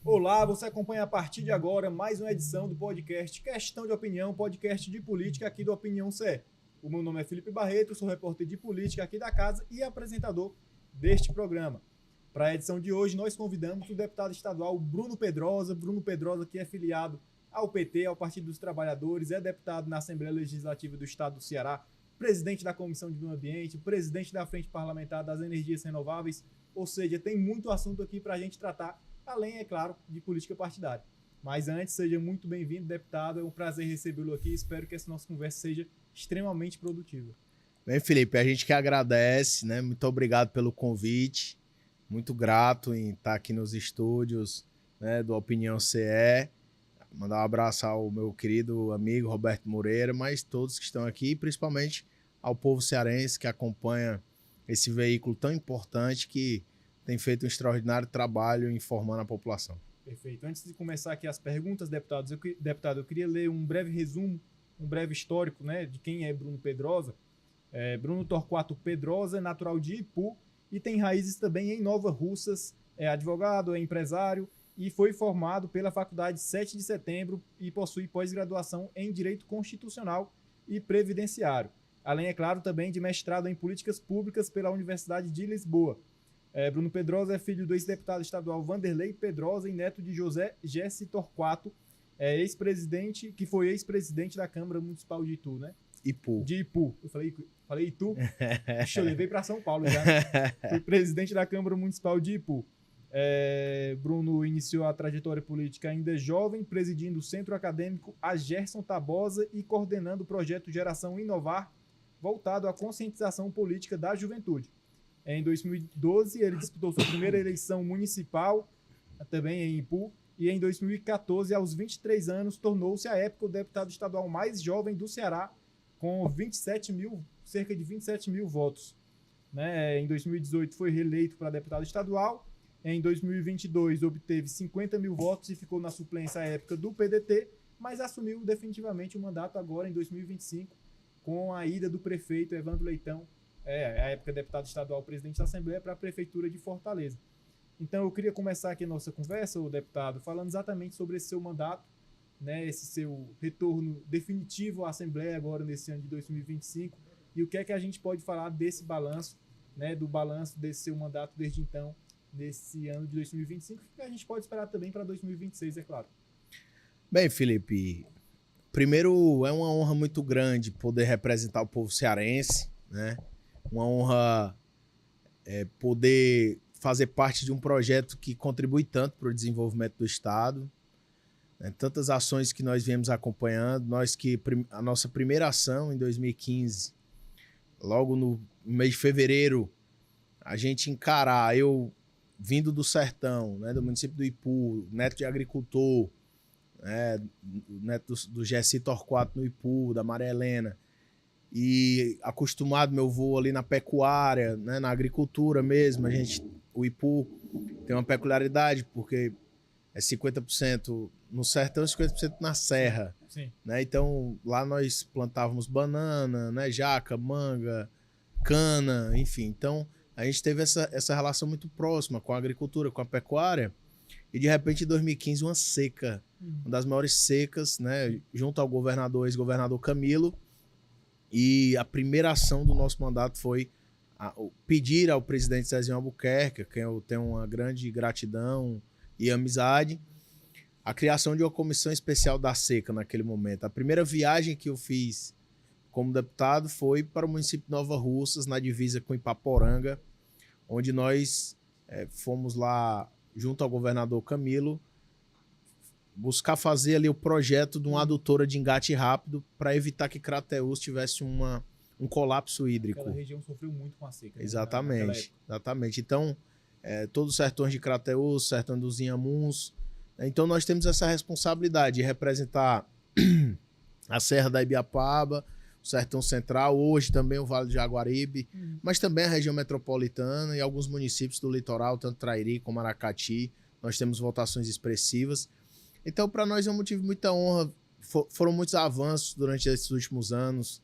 Olá, você acompanha a partir de agora mais uma edição do podcast Questão de Opinião, podcast de política aqui do Opinião CE. O meu nome é Felipe Barreto, sou repórter de política aqui da casa e apresentador deste programa. Para a edição de hoje, nós convidamos o deputado estadual Bruno Pedrosa. Bruno Pedrosa, que é filiado ao PT, ao Partido dos Trabalhadores, é deputado na Assembleia Legislativa do Estado do Ceará, presidente da Comissão de Meio Ambiente, presidente da Frente Parlamentar das Energias Renováveis, ou seja, tem muito assunto aqui para a gente tratar, além, é claro, de política partidária. Mas antes, seja muito bem-vindo, deputado, é um prazer recebê-lo aqui, espero que essa nossa conversa seja extremamente produtiva. Bem, Felipe, a gente que agradece, né? Muito obrigado pelo convite, muito grato em estar aqui nos estúdios, né, do Opinião CE. Mandar um abraço ao meu querido amigo Roberto Moreira, mas todos que estão aqui, principalmente ao povo cearense que acompanha esse veículo tão importante que tem feito um extraordinário trabalho informando a população. Perfeito. Antes de começar aqui as perguntas, deputado, eu queria ler um breve resumo, um breve histórico, né, de quem é Bruno Pedrosa. Bruno Torquato Pedrosa é natural de Ipu e tem raízes também em Nova Russas, é advogado, é empresário, e foi formado pela Faculdade 7 de Setembro e possui pós-graduação em Direito Constitucional e Previdenciário. Além, é claro, também de mestrado em Políticas Públicas pela Universidade de Lisboa. Bruno Pedrosa é filho do ex-deputado estadual Vanderlei Pedrosa e neto de José Gessi Torquato, ex-presidente, que foi ex-presidente da Câmara Municipal de Itu, né? Ipu. De Ipu. Eu falei Itu? Puxa, eu levei para São Paulo já. Né? Foi presidente da Câmara Municipal de Ipu. Bruno iniciou a trajetória política ainda jovem, presidindo o Centro Acadêmico Agerson Tabosa e coordenando o projeto Geração Inovar, voltado à conscientização política da juventude. Em 2012, ele disputou sua primeira eleição municipal, também em Ipu, e em 2014, aos 23 anos, tornou-se à época o deputado estadual mais jovem do Ceará, com cerca de 27 mil votos. Né? Em 2018, foi reeleito para deputado estadual. Em 2022, obteve 50 mil votos e ficou na suplência à época do PDT, mas assumiu definitivamente o mandato agora em 2025, com a ida do prefeito Evandro Leitão, à época deputado estadual, presidente da Assembleia, para a Prefeitura de Fortaleza. Então, eu queria começar aqui a nossa conversa, deputado, falando exatamente sobre esse seu mandato, né, esse seu retorno definitivo à Assembleia agora nesse ano de 2025, e o que é que a gente pode falar desse balanço, né, do balanço desse seu mandato desde então, nesse ano de 2025, que a gente pode esperar também para 2026, é claro. Bem, Felipe, primeiro é uma honra muito grande poder representar o povo cearense, né? Uma honra poder fazer parte de um projeto que contribui tanto para o desenvolvimento do Estado, né? Tantas ações que nós viemos acompanhando, a nossa primeira ação em 2015, logo no mês de fevereiro, a gente encarar, eu vindo do sertão, né, do município do Ipu, neto de agricultor, né, neto do Gessi Torquato no Ipu, da Maria Helena, e acostumado meu avô ali na pecuária, né, na agricultura mesmo, o Ipu tem uma peculiaridade, porque é 50% no sertão e 50% na serra. Sim. Né? Então, lá nós plantávamos banana, né, jaca, manga, cana, enfim. Então, a gente teve essa relação muito próxima com a agricultura, com a pecuária, e de repente em 2015 uma seca, uma das maiores secas, né, junto ao ex-governador Camilo, e a primeira ação do nosso mandato foi pedir ao presidente Zezinho Albuquerque, a quem eu tenho uma grande gratidão e amizade, a criação de uma comissão especial da seca naquele momento. A primeira viagem que eu fiz como deputado foi para o município de Nova Russas, na divisa com Ipaporanga, onde nós fomos lá, junto ao governador Camilo, buscar fazer ali o projeto de uma adutora de engate rápido para evitar que Crateús tivesse um colapso hídrico. Aquela região sofreu muito com a seca. Né? Exatamente. Então, todos os sertões de Crateús, sertão dos Inhamuns. Então, nós temos essa responsabilidade de representar a Serra da Ibiapaba, o Sertão Central, hoje também o Vale do Jaguaribe, mas também a região metropolitana e alguns municípios do litoral, tanto Trairi como Aracati. Nós temos votações expressivas. Então, para nós é um motivo de muita honra. Foram muitos avanços durante esses últimos anos.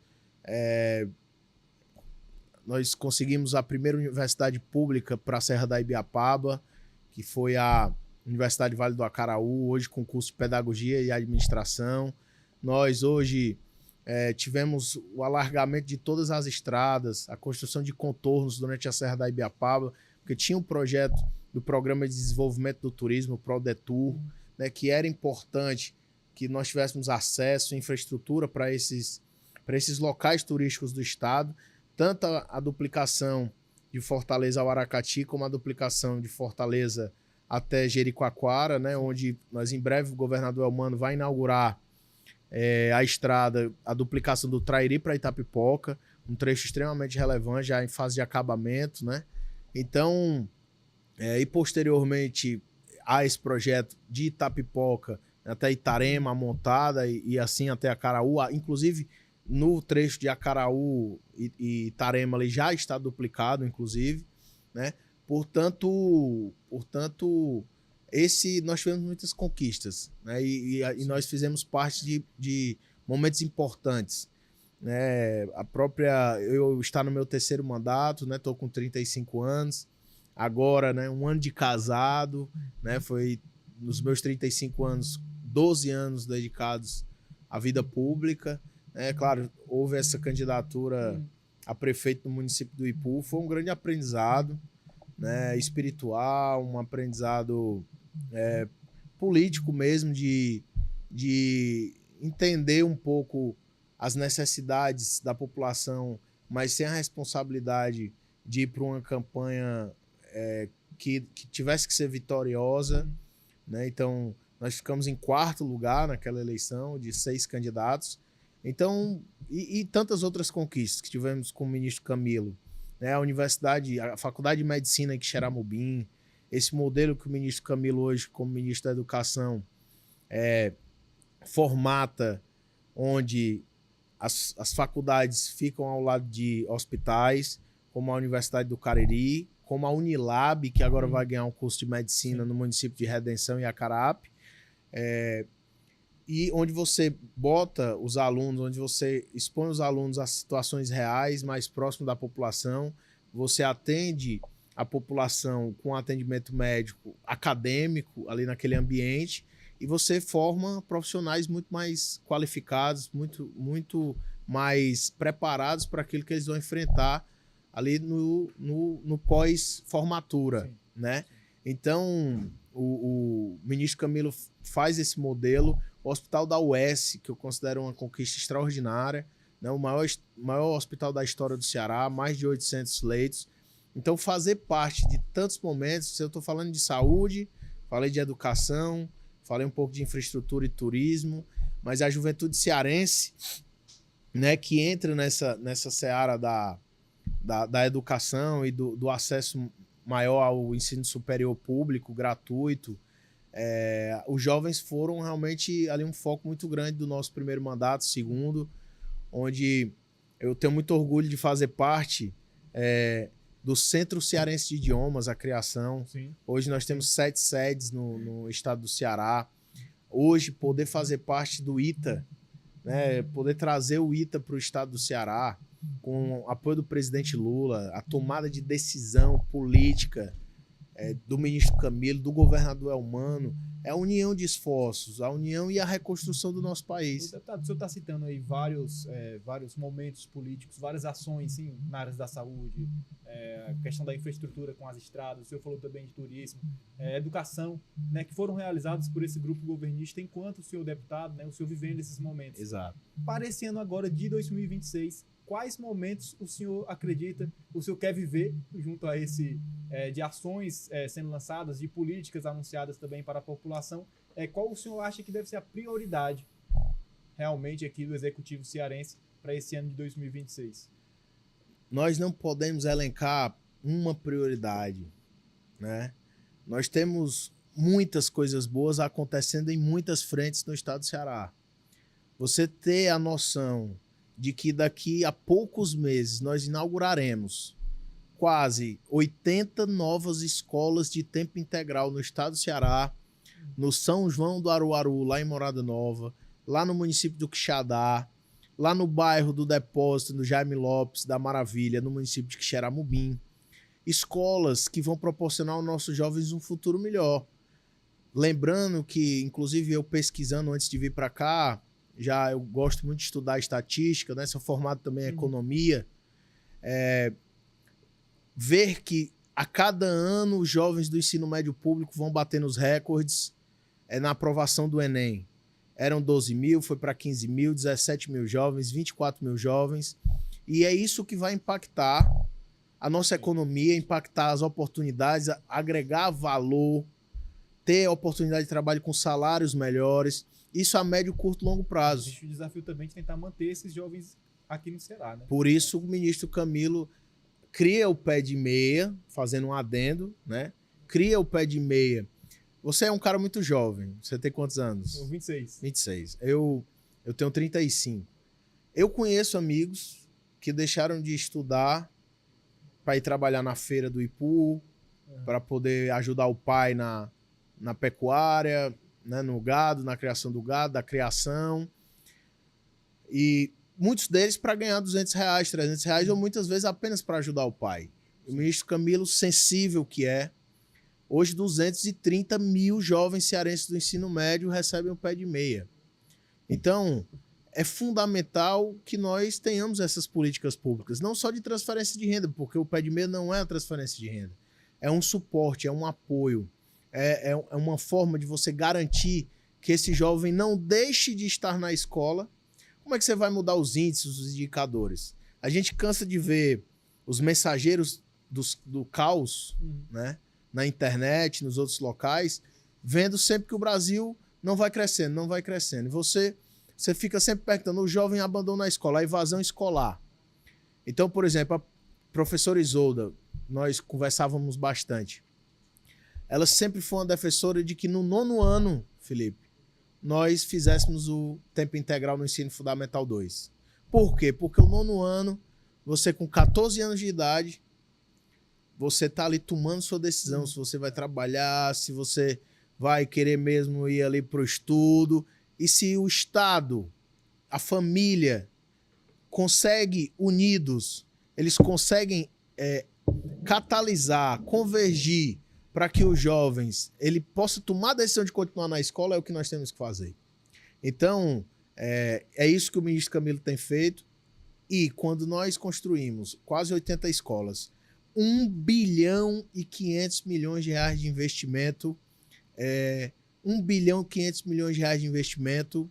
Nós conseguimos a primeira universidade pública para a Serra da Ibiapaba, que foi Universidade Vale do Acaraú, hoje com curso de Pedagogia e Administração. Nós hoje tivemos o alargamento de todas as estradas, a construção de contornos durante a Serra da Ibiapaba, porque tinha um projeto do Programa de Desenvolvimento do Turismo, o PRODETUR, né, que era importante que nós tivéssemos acesso, infraestrutura para esses locais turísticos do estado, tanto a duplicação de Fortaleza ao Aracati, como a duplicação de Fortaleza até Jericoacoara, né, onde nós em breve o governador Elmano vai inaugurar a estrada, a duplicação do Trairi para Itapipoca, um trecho extremamente relevante, já em fase de acabamento, né? Então, e posteriormente a esse projeto de Itapipoca até Itarema, a montada e assim até Acaraú, inclusive no trecho de Acaraú e Itarema ali já está duplicado, inclusive, né? Portanto, nós tivemos muitas conquistas, né? E nós fizemos parte de momentos importantes, né? Eu estou no meu terceiro mandato, né? Estou com 35 anos, agora, né? Um ano de casado, né? Foi nos meus 35 anos, 12 anos dedicados à vida pública. Claro, houve essa candidatura a prefeito do município do Ipu, foi um grande aprendizado, né? Espiritual, um aprendizado político mesmo, de entender um pouco as necessidades da população, mas sem a responsabilidade de ir para uma campanha que tivesse que ser vitoriosa, né? Então, nós ficamos em 4º lugar naquela eleição de 6 candidatos. Então, e tantas outras conquistas que tivemos com o ministro Camilo, né? A Faculdade de Medicina em Quixeramobim, esse modelo que o ministro Camilo hoje, como ministro da Educação, formata, onde as faculdades ficam ao lado de hospitais, como a Universidade do Cariri, como a Unilab, que agora vai ganhar um curso de medicina no município de Redenção e Acarape, e onde você bota os alunos, onde você expõe os alunos a situações reais, mais próximo da população, você atende a população com atendimento médico acadêmico ali naquele ambiente, e você forma profissionais muito mais qualificados, muito mais preparados para aquilo que eles vão enfrentar ali no pós-formatura, né? Então, o ministro Camilo faz esse modelo. O Hospital da UES, que eu considero uma conquista extraordinária, né? O maior hospital da história do Ceará, mais de 800 leitos. Então, fazer parte de tantos momentos, eu estou falando de saúde, falei de educação, falei um pouco de infraestrutura e turismo, mas a juventude cearense, né, que entra nessa seara da educação e do acesso maior ao ensino superior público, gratuito, os jovens foram realmente ali um foco muito grande do nosso primeiro mandato, segundo, onde eu tenho muito orgulho de fazer parte do Centro Cearense de Idiomas, a criação. Sim. Hoje nós temos 7 sedes no estado do Ceará. Hoje, poder fazer parte do ITA, né, poder trazer o ITA para o estado do Ceará, com o apoio do presidente Lula, a tomada de decisão política do ministro Camilo, do governador Elmano, é a união de esforços, a união e a reconstrução do nosso país. Deputado, o senhor está citando aí vários momentos políticos, várias ações, sim, na área da saúde, a questão da infraestrutura com as estradas, o senhor falou também de turismo, educação, né, que foram realizados por esse grupo governista enquanto o senhor deputado, né, o senhor vivendo esses momentos. Exato. Para esse ano agora de 2026, quais momentos o senhor acredita, o senhor quer viver junto a esse de ações sendo lançadas, de políticas anunciadas também para a população? Qual o senhor acha que deve ser a prioridade realmente aqui do Executivo cearense para esse ano de 2026? Nós não podemos elencar uma prioridade, né? Nós temos muitas coisas boas acontecendo em muitas frentes no estado do Ceará. Você ter a noção de que daqui a poucos meses nós inauguraremos quase 80 novas escolas de tempo integral no estado do Ceará, no São João do Aruaru, lá em Morada Nova, lá no município do Quixadá, lá no bairro do Depósito, no Jaime Lopes, da Maravilha, no município de Quixeramobim. Escolas que vão proporcionar aos nossos jovens um futuro melhor. Lembrando que, inclusive, eu pesquisando antes de vir para cá, eu gosto muito de estudar estatística, né? Sou formado também em economia. Ver que a cada ano os jovens do ensino médio público vão batendo os recordes na aprovação do Enem. Eram 12 mil, foi para 15 mil, 17 mil jovens, 24 mil jovens. E é isso que vai impactar a nossa economia, impactar as oportunidades, agregar valor, ter oportunidade de trabalho com salários melhores. Isso a médio, curto e longo prazo. Existe o desafio também de tentar manter esses jovens aqui no Ceará, né? Por isso o ministro Camilo cria o pé de meia, fazendo um adendo, né? Cria o pé de meia. Você é um cara muito jovem. Você tem quantos anos? Eu, 26. 26. Eu tenho 35. Eu conheço amigos que deixaram de estudar para ir trabalhar na feira do Ipu, para poder ajudar o pai na pecuária, né? No gado, na criação do gado, da criação. E muitos deles para ganhar R$200, R$300, ou muitas vezes apenas para ajudar o pai. O ministro Camilo, sensível que é, hoje 230 mil jovens cearenses do ensino médio recebem o pé de meia. Então, é fundamental que nós tenhamos essas políticas públicas, não só de transferência de renda, porque o pé de meia não é a transferência de renda. É um suporte, é um apoio, é uma forma de você garantir que esse jovem não deixe de estar na escola. Como é que você vai mudar os índices, os indicadores? A gente cansa de ver os mensageiros do caos, né? Na internet, nos outros locais, vendo sempre que o Brasil não vai crescendo, não vai crescendo. E você fica sempre perguntando, o jovem abandona a escola, a evasão escolar. Então, por exemplo, a professora Isolda, nós conversávamos bastante. Ela sempre foi uma defensora de que no 9º ano, Felipe, nós fizéssemos o tempo integral no ensino fundamental 2. Por quê? Porque o 9º ano, você com 14 anos de idade, você está ali tomando sua decisão, se você vai trabalhar, se você vai querer mesmo ir ali para o estudo. E se o Estado, a família, consegue unidos, eles conseguem catalisar, convergir para que os jovens ele possa tomar a decisão de continuar na escola, é o que nós temos que fazer. Então, é isso que o ministro Camilo tem feito. E quando nós construímos quase 80 escolas, 1 bilhão e 500 milhões de reais de investimento, 1 bilhão e 500 milhões de reais de investimento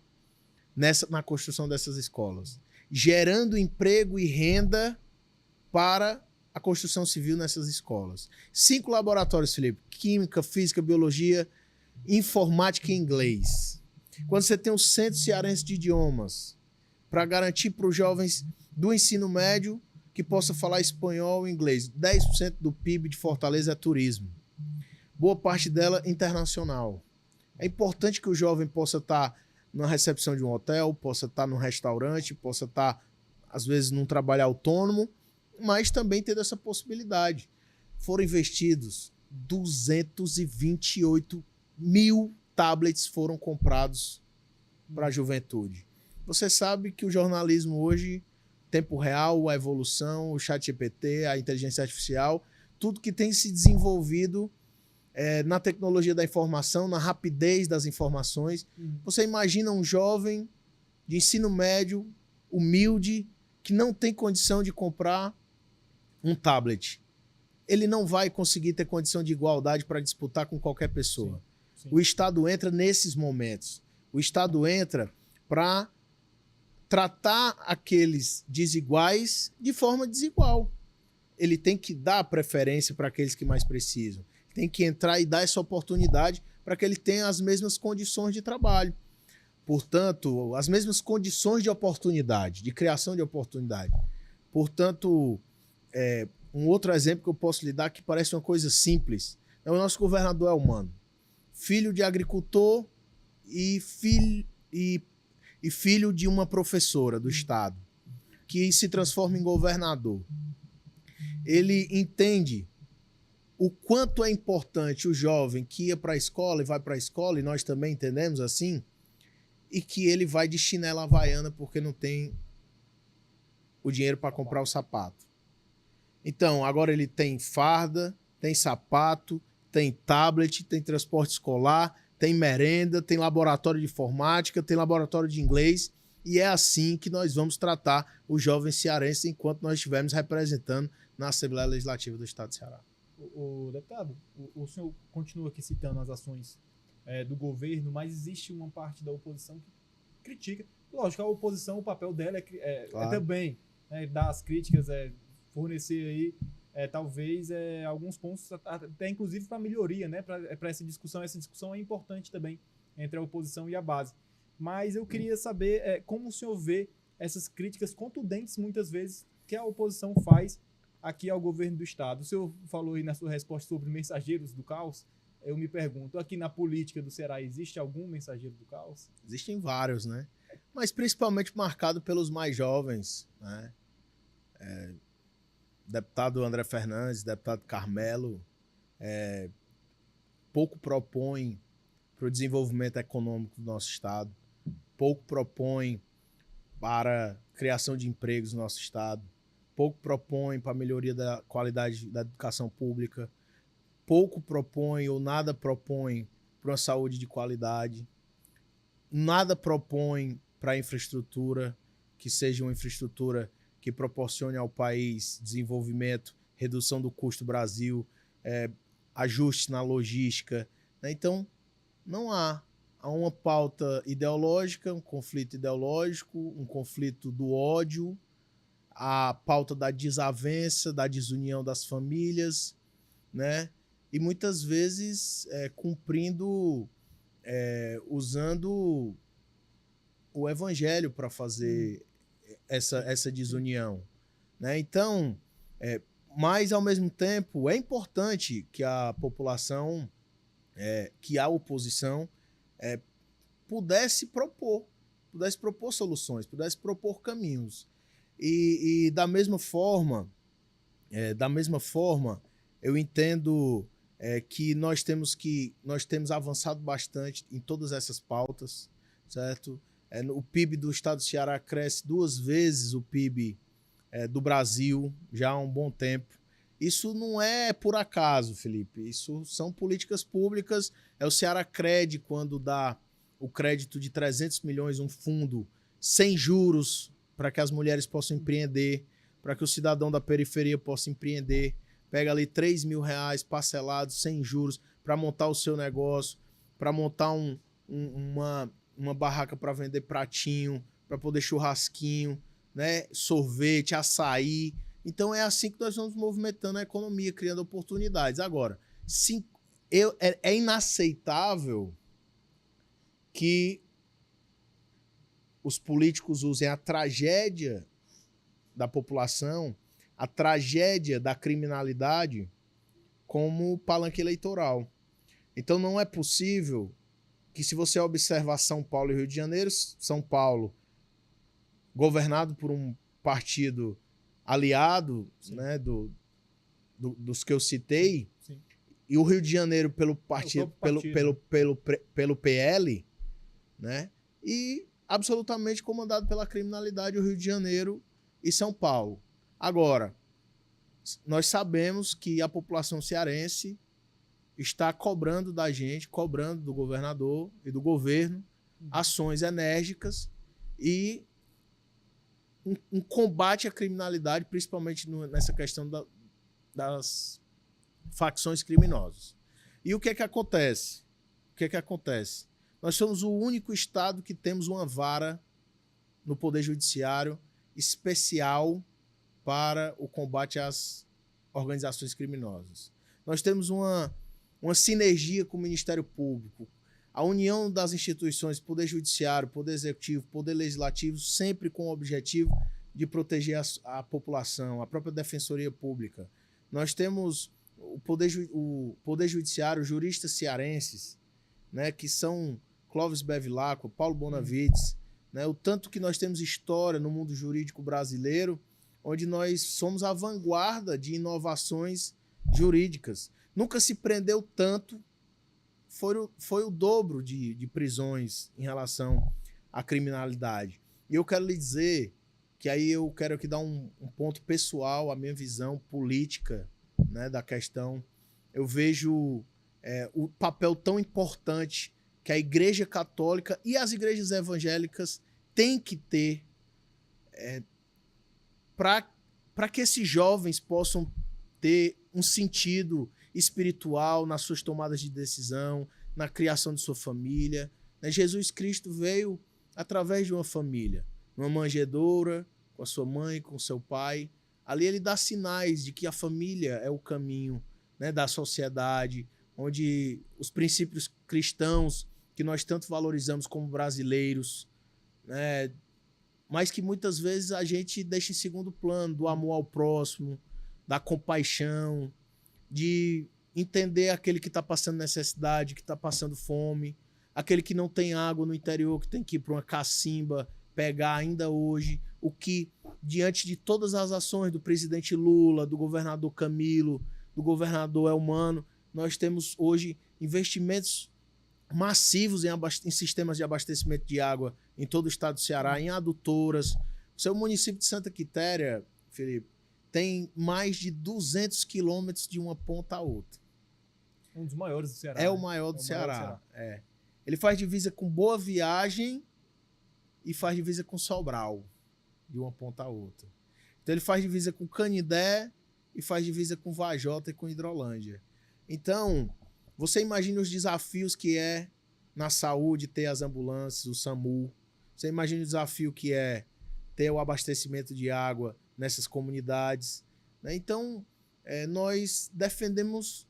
na construção dessas escolas, gerando emprego e renda para a construção civil nessas escolas. 5 laboratórios, Felipe, química, física, biologia, informática e inglês. Quando você tem um centro cearense de idiomas, para garantir para os jovens do ensino médio que possa falar espanhol e inglês. 10% do PIB de Fortaleza é turismo. Boa parte dela internacional. É importante que o jovem possa estar na recepção de um hotel, possa estar num restaurante, possa estar, às vezes, num trabalho autônomo, mas também ter essa possibilidade. Foram investidos 228 mil tablets foram comprados para a juventude. Você sabe que o jornalismo hoje, tempo real, a evolução, o ChatGPT, a inteligência artificial, tudo que tem se desenvolvido na tecnologia da informação, na rapidez das informações. Você imagina um jovem de ensino médio, humilde, que não tem condição de comprar um tablet. Ele não vai conseguir ter condição de igualdade para disputar com qualquer pessoa. Sim. O Estado entra nesses momentos. O Estado entra para tratar aqueles desiguais de forma desigual. Ele tem que dar preferência para aqueles que mais precisam. Tem que entrar e dar essa oportunidade para que ele tenha as mesmas condições de trabalho. Portanto, as mesmas condições de oportunidade, de criação de oportunidade. Portanto, um outro exemplo que eu posso lhe dar que parece uma coisa simples. O nosso governador Elmano, filho de agricultor e filho de uma professora do estado, que se transforma em governador. Ele entende o quanto é importante o jovem que ia para a escola e vai para a escola, e nós também entendemos assim, e que ele vai de chinela havaiana porque não tem o dinheiro para comprar o sapato. Então, agora ele tem farda, tem sapato, tem tablet, tem transporte escolar, tem merenda, tem laboratório de informática, tem laboratório de inglês. E é assim que nós vamos tratar os jovens cearenses enquanto nós estivermos representando na Assembleia Legislativa do Estado de Ceará. O deputado, o senhor continua aqui citando as ações do governo, mas existe uma parte da oposição que critica. Lógico, a oposição, o papel dela é também dar as críticas, fornecer aí talvez alguns pontos, até inclusive para melhoria, né? Para essa discussão. Essa discussão é importante também entre a oposição e a base. Mas eu queria saber como o senhor vê essas críticas contundentes, muitas vezes, que a oposição faz aqui ao governo do Estado. O senhor falou aí na sua resposta sobre mensageiros do caos. Eu me pergunto, aqui na política do Ceará, existe algum mensageiro do caos? Existem vários, né? Mas principalmente marcado pelos mais jovens, né? Deputado André Fernandes, deputado Carmelo, pouco propõe para o desenvolvimento econômico do nosso Estado, pouco propõe para a criação de empregos no nosso Estado, pouco propõe para a melhoria da qualidade da educação pública, pouco propõe ou nada propõe para uma saúde de qualidade, nada propõe para a infraestrutura, que seja uma infraestrutura que proporcione ao país desenvolvimento, redução do custo do Brasil, ajuste na logística, né? Então, não há uma pauta ideológica, um conflito ideológico, um conflito do ódio, a pauta da desavença, da desunião das famílias, né? E muitas vezes usando o evangelho para fazer essa desunião, né? Então, mas ao mesmo tempo é importante que a população, que a oposição pudesse propor soluções, pudesse propor caminhos. E da mesma forma, eu entendo que nós temos avançado bastante em todas essas pautas, certo? O PIB do estado do Ceará cresce 2 vezes o PIB do Brasil já há um bom tempo. Isso não é por acaso, Felipe. Isso são políticas públicas. O Ceará Cred, quando dá o crédito de 300 milhões, um fundo sem juros, para que as mulheres possam empreender, para que o cidadão da periferia possa empreender. Pega ali R$3.000 parcelados, sem juros, para montar o seu negócio, para montar uma barraca para vender pratinho, para poder churrasquinho, né? Sorvete, açaí. Então é assim que nós vamos movimentando a economia, criando oportunidades. Agora, é inaceitável que os políticos usem a tragédia da população, a tragédia da criminalidade, como palanque eleitoral. Então não é possível que, se você observar São Paulo e Rio de Janeiro, São Paulo governado por um partido aliado, né, dos que eu citei, sim. E o Rio de Janeiro pelo partido, pelo PL, né, e absolutamente comandado pela criminalidade, o Rio de Janeiro e São Paulo. Agora, nós sabemos que a população cearense está cobrando da gente, cobrando do governador e do governo ações enérgicas e um combate à criminalidade, principalmente nessa questão das facções criminosas. E o que é que acontece? Nós somos o único estado que temos uma vara no Poder Judiciário especial para o combate às organizações criminosas. Nós temos uma sinergia com o Ministério Público, a união das instituições, Poder Judiciário, Poder Executivo, Poder Legislativo, sempre com o objetivo de proteger a população, a própria Defensoria Pública. Nós temos o Poder Judiciário, juristas cearenses, né, que são Clóvis Bevilacqua, Paulo Bonavides, né, o tanto que nós temos história no mundo jurídico brasileiro, onde nós somos a vanguarda de inovações jurídicas. Nunca se prendeu tanto, foi o dobro de prisões em relação à criminalidade. E eu quero lhe dizer que aí eu quero aqui dar um ponto pessoal, a minha visão política, né, da questão. Eu vejo o papel tão importante que a Igreja Católica e as igrejas evangélicas têm que ter para que esses jovens possam ter um sentido espiritual nas suas tomadas de decisão, na criação de sua família. Jesus Cristo veio através de uma família, uma manjedoura, com a sua mãe, com seu pai. Ali ele dá sinais de que a família é o caminho, né, da sociedade, onde os princípios cristãos que nós tanto valorizamos como brasileiros, né, mas que muitas vezes a gente deixa em segundo plano, do amor ao próximo, da compaixão, de entender aquele que está passando necessidade, que está passando fome, aquele que não tem água no interior, que tem que ir para uma cacimba pegar ainda hoje, o que, diante de todas as ações do presidente Lula, do governador Camilo, do governador Elmano, nós temos hoje investimentos massivos em sistemas de abastecimento de água em todo o estado do Ceará, em adutoras. O seu município de Santa Quitéria, Felipe, tem mais de 200 quilômetros de uma ponta a outra. Um dos maiores do Ceará. É o maior do Ceará. É. Ele faz divisa com Boa Viagem e faz divisa com Sobral, de uma ponta a outra. Então ele faz divisa com Canindé e faz divisa com Vajota e com Hidrolândia. Então, você imagina os desafios que é na saúde ter as ambulâncias, o SAMU. Você imagina o desafio que é ter o abastecimento de água nessas comunidades, né? Então, nós defendemos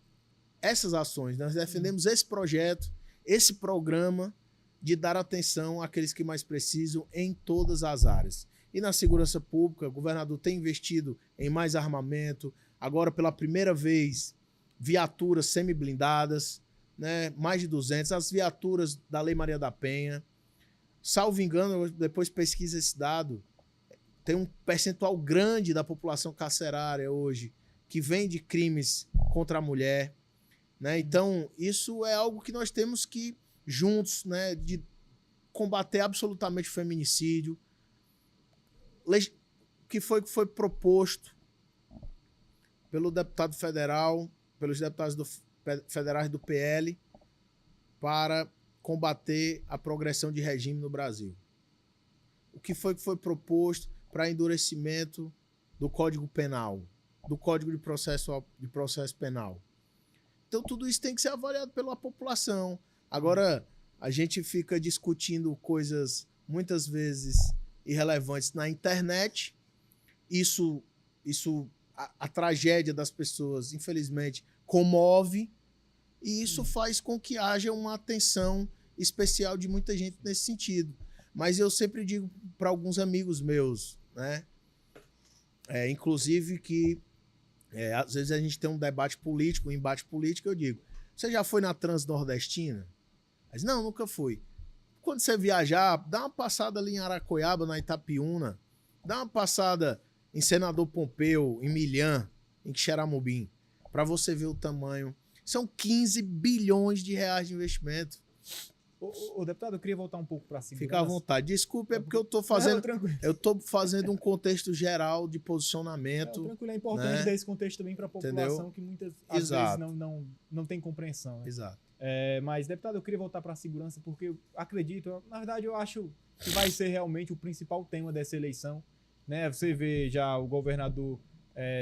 essas ações, nós defendemos esse projeto, esse programa de dar atenção àqueles que mais precisam em todas as áreas. E na segurança pública, o governador tem investido em mais armamento, agora pela primeira vez, viaturas semi-blindadas, né? Mais de 200, as viaturas da Lei Maria da Penha. Salvo engano, eu depois pesquisa esse dado, tem um percentual grande da população carcerária hoje que vem de crimes contra a mulher, né? Então, isso é algo que nós temos que, juntos, né, de combater absolutamente o feminicídio. Que foi proposto pelo deputado federal, pelos deputados federais do PL, para combater a progressão de regime no Brasil. O que foi proposto para endurecimento do Código Penal, do Código de Processo Penal. Então, tudo isso tem que ser avaliado pela população. Agora, a gente fica discutindo coisas, muitas vezes, irrelevantes na internet. A tragédia das pessoas, infelizmente, comove, e isso faz com que haja uma atenção especial de muita gente nesse sentido. Mas eu sempre digo para alguns amigos meus, né? Inclusive que às vezes a gente tem um debate político, um embate político, eu digo, você já foi na Transnordestina? Mas não, nunca fui. Quando você viajar, dá uma passada ali em Aracoiaba, na Itapiúna, dá uma passada em Senador Pompeu, em Milhã, em Xeramobim, para você ver o tamanho. São 15 bilhões de reais de investimento. Ô, deputado, eu queria voltar um pouco para a segurança. Fica à vontade. Desculpe, é porque eu estou fazendo um contexto geral de posicionamento. Tranquilo, é importante, né, dar esse contexto também para a população, que muitas vezes não tem compreensão. Né? Exato. Mas, deputado, eu queria voltar para a segurança porque eu acredito, na verdade eu acho que vai ser realmente o principal tema dessa eleição. Né? Você vê já o governador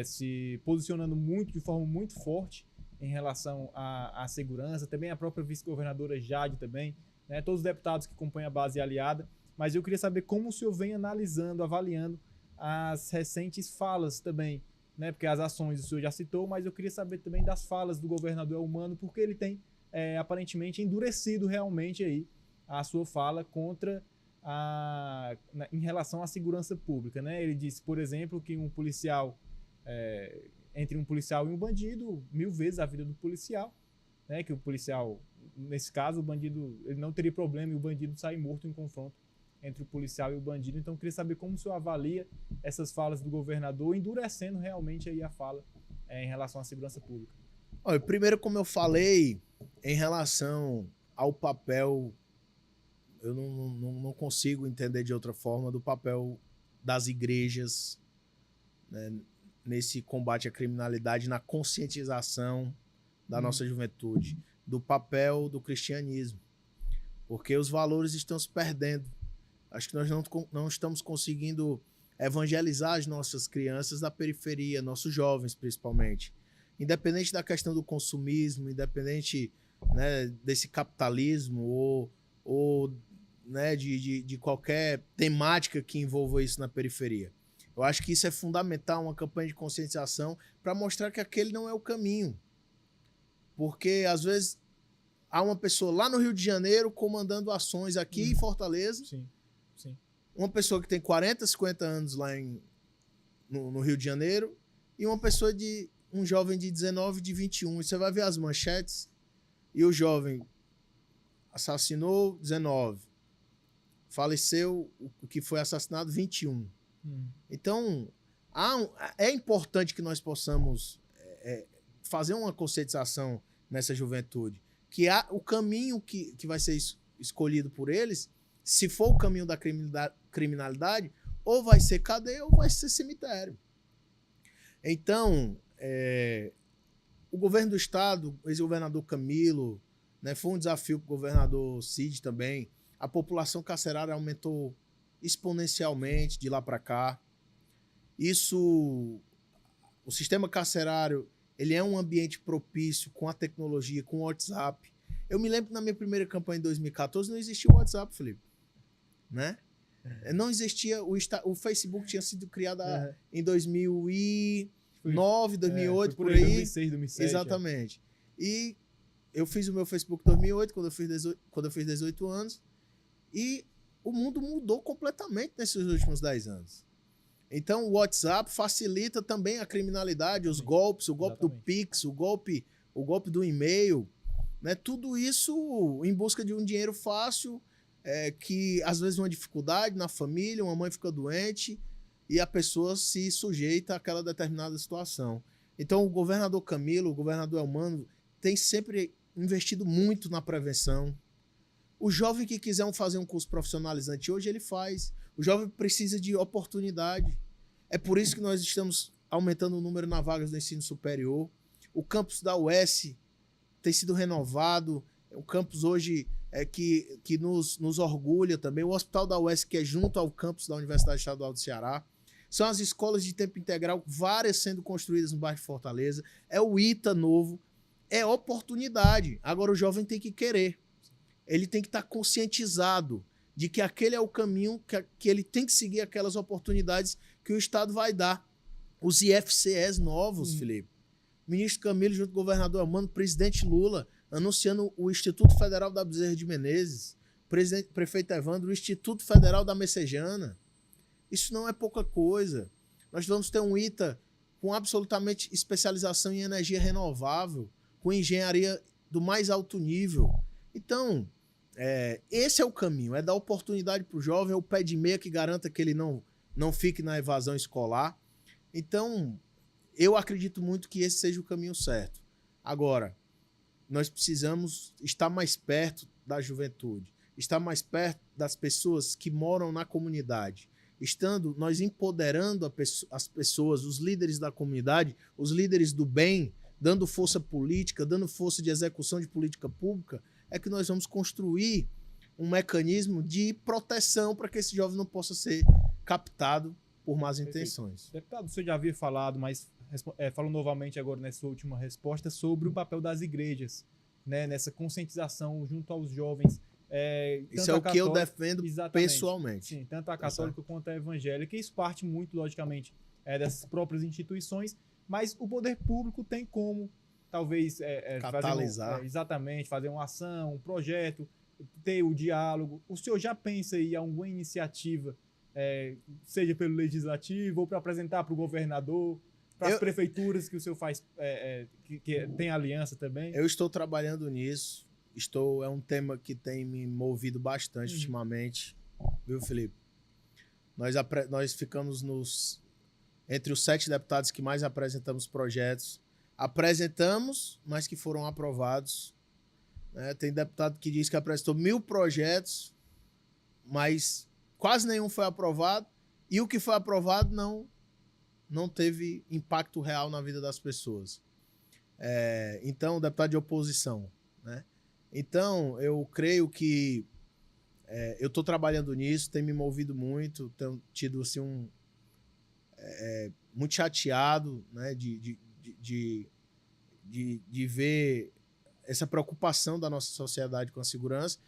se posicionando de forma muito forte em relação à segurança, também a própria vice-governadora Jade também, né? Todos os deputados que compõem a base aliada, mas eu queria saber como o senhor vem analisando, avaliando as recentes falas também, né? Porque as ações o senhor já citou, mas eu queria saber também das falas do governador Elmano, porque ele tem aparentemente endurecido realmente aí a sua fala contra em relação à segurança pública, né? Ele disse, por exemplo, que um policial entre um policial e um bandido, 1000 vezes a vida do policial, né? Que o policial, nesse caso, o bandido, ele não teria problema e o bandido sair morto em confronto entre o policial e o bandido. Então, eu queria saber como o senhor avalia essas falas do governador, endurecendo realmente aí a fala em relação à segurança pública. Olha, primeiro, como eu falei, em relação ao papel, eu não consigo entender de outra forma, do papel das igrejas, né, nesse combate à criminalidade, na conscientização da nossa juventude. do papel do cristianismo, porque os valores estão se perdendo. Acho que nós não estamos conseguindo evangelizar as nossas crianças da periferia, nossos jovens principalmente. Independente da questão do consumismo, independente, né, desse capitalismo ou né, de qualquer temática que envolva isso na periferia. Eu acho que isso é fundamental, uma campanha de conscientização para mostrar que aquele não é o caminho. Porque, às vezes, há uma pessoa lá no Rio de Janeiro comandando ações aqui em Fortaleza. Sim, sim. Uma pessoa que tem 40, 50 anos lá no Rio de Janeiro e um jovem de 19, de 21. E você vai ver as manchetes e o jovem assassinou 19, faleceu o que foi assassinado 21. Então, é importante que nós possamos fazer uma conscientização nessa juventude, que o caminho que vai ser escolhido por eles, se for o caminho da criminalidade, ou vai ser cadeia ou vai ser cemitério. Então, o governo do estado, o ex-governador Camilo, né, foi um desafio para o governador Cid também. A população carcerária aumentou exponencialmente de lá para cá. O sistema carcerário, ele é um ambiente propício com a tecnologia, com o WhatsApp. Eu me lembro que na minha primeira campanha em 2014 não existia o WhatsApp, Felipe. Né? Não existia, o Facebook tinha sido criado em 2009, 2008, por aí. 2006, 2007. Exatamente. E eu fiz o meu Facebook em 2008, quando eu fiz 18 anos, e o mundo mudou completamente nesses últimos 10 anos. Então, o WhatsApp facilita também a criminalidade, os golpes, o golpe do Pix, o golpe do e-mail, né? Tudo isso em busca de um dinheiro fácil, que às vezes uma dificuldade na família, uma mãe fica doente e a pessoa se sujeita àquela determinada situação. Então, o governador Camilo, o governador Elmano, tem sempre investido muito na prevenção. O jovem que quiser fazer um curso profissionalizante hoje, ele faz. O jovem precisa de oportunidade. É por isso que nós estamos aumentando o número na vagas do ensino superior. O campus da UES tem sido renovado. O campus hoje que nos orgulha também. O hospital da UES, que é junto ao campus da Universidade Estadual do Ceará. São as escolas de tempo integral, várias sendo construídas no bairro de Fortaleza. É o ITA novo. É oportunidade. Agora o jovem tem que querer. Ele tem que estar conscientizado de que aquele é o caminho, que ele tem que seguir aquelas oportunidades que o Estado vai dar. Os IFCEs novos, Felipe. Ministro Camilo junto com o governador Elmano, presidente Lula, anunciando o Instituto Federal da Bezerra de Menezes, prefeito Evandro, o Instituto Federal da Messejana. Isso não é pouca coisa. Nós vamos ter um ITA com absolutamente especialização em energia renovável, com engenharia do mais alto nível. Então, esse é o caminho, é dar oportunidade para o jovem, é o pé de meia que garanta que ele não fique na evasão escolar. Então, eu acredito muito que esse seja o caminho certo. Agora, nós precisamos estar mais perto da juventude, estar mais perto das pessoas que moram na comunidade, nós empoderando as pessoas, os líderes da comunidade, os líderes do bem, dando força política, dando força de execução de política pública, é que nós vamos construir um mecanismo de proteção para que esse jovem não possa ser captado por más intenções. Deputado, o senhor já havia falado, mas falou novamente agora nessa última resposta sobre o papel das igrejas, né, nessa conscientização junto aos jovens. Isso é o que eu defendo pessoalmente. Sim, tanto a católica quanto a evangélica. Isso parte muito, logicamente, dessas próprias instituições, mas o poder público tem como talvez catalisar. Fazer uma ação, um projeto, ter o diálogo. O senhor já pensa em alguma iniciativa, seja pelo legislativo ou para apresentar para o governador, para as prefeituras que o senhor faz, que tem aliança também? Eu estou trabalhando nisso. É um tema que tem me movido bastante ultimamente, viu, Felipe? Nós ficamos entre os 7 deputados que mais apresentamos projetos. Apresentamos, mas que foram aprovados. Tem deputado que diz que apresentou 1000 projetos, mas quase nenhum foi aprovado. E o que foi aprovado não teve impacto real na vida das pessoas. Então, deputado de oposição, né? Então, eu creio que eu estou trabalhando nisso, tem me movido muito, tenho tido assim, muito chateado, né, de ver essa preocupação da nossa sociedade com a segurança.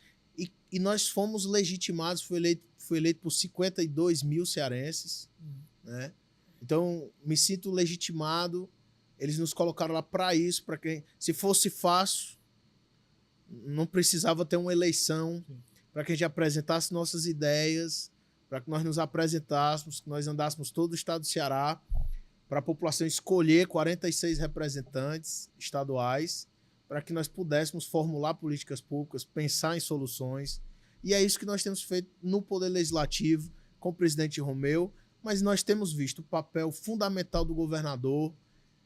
E nós fomos legitimados, fui eleito por 52 mil cearenses, né? Então, me sinto legitimado. Eles nos colocaram lá para isso, para que, se fosse fácil, não precisava ter uma eleição para que a gente apresentasse nossas ideias, para que nós nos apresentássemos, que nós andássemos todo o estado do Ceará, para a população escolher 46 representantes estaduais, para que nós pudéssemos formular políticas públicas, pensar em soluções. E é isso que nós temos feito no Poder Legislativo, com o presidente Romeu, mas nós temos visto o papel fundamental do governador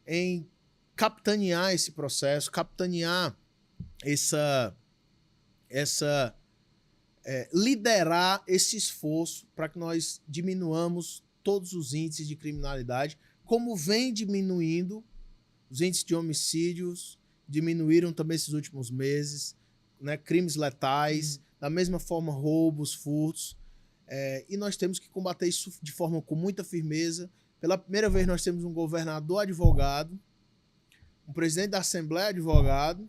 em capitanear esse processo, capitanear liderar esse esforço para que nós diminuamos todos os índices de criminalidade, como vem diminuindo os índices de homicídios, diminuíram também esses últimos meses, né, crimes letais, da mesma forma roubos, furtos, e nós temos que combater isso de forma com muita firmeza. Pela primeira vez nós temos um governador advogado, um presidente da Assembleia advogado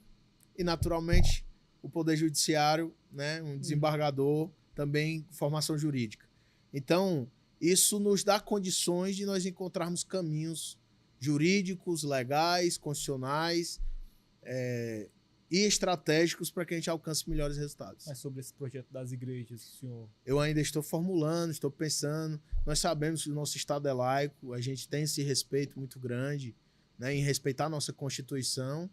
e, naturalmente, o Poder Judiciário, né, um desembargador, também formação jurídica. Então, isso nos dá condições de nós encontrarmos caminhos jurídicos, legais, constitucionais e estratégicos para que a gente alcance melhores resultados. Mas sobre esse projeto das igrejas, senhor? Eu ainda estou formulando, estou pensando. Nós sabemos que o nosso Estado é laico, a gente tem esse respeito muito grande, né, em respeitar a nossa Constituição.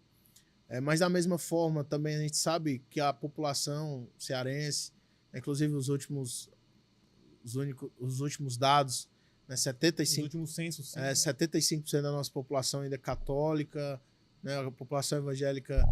Mas, da mesma forma, também a gente sabe que a população cearense, inclusive os últimos dados, né, 75%, os últimos censos, 75% da nossa população ainda é católica, né, a população evangélica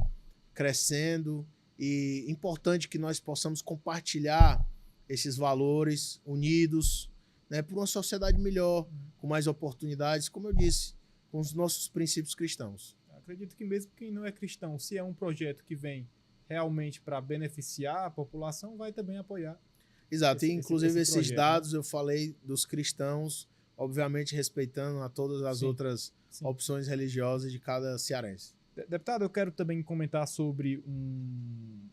crescendo, e é importante que nós possamos compartilhar esses valores unidos, né, por uma sociedade melhor, com mais oportunidades, como eu disse, com os nossos princípios cristãos. Acredito que mesmo quem não é cristão, se é um projeto que vem realmente para beneficiar a população, vai também apoiar. Exato, e inclusive esse esses dados, né? Eu falei dos cristãos, obviamente respeitando a todas as outras opções religiosas de cada cearense. Deputado, eu quero também comentar sobre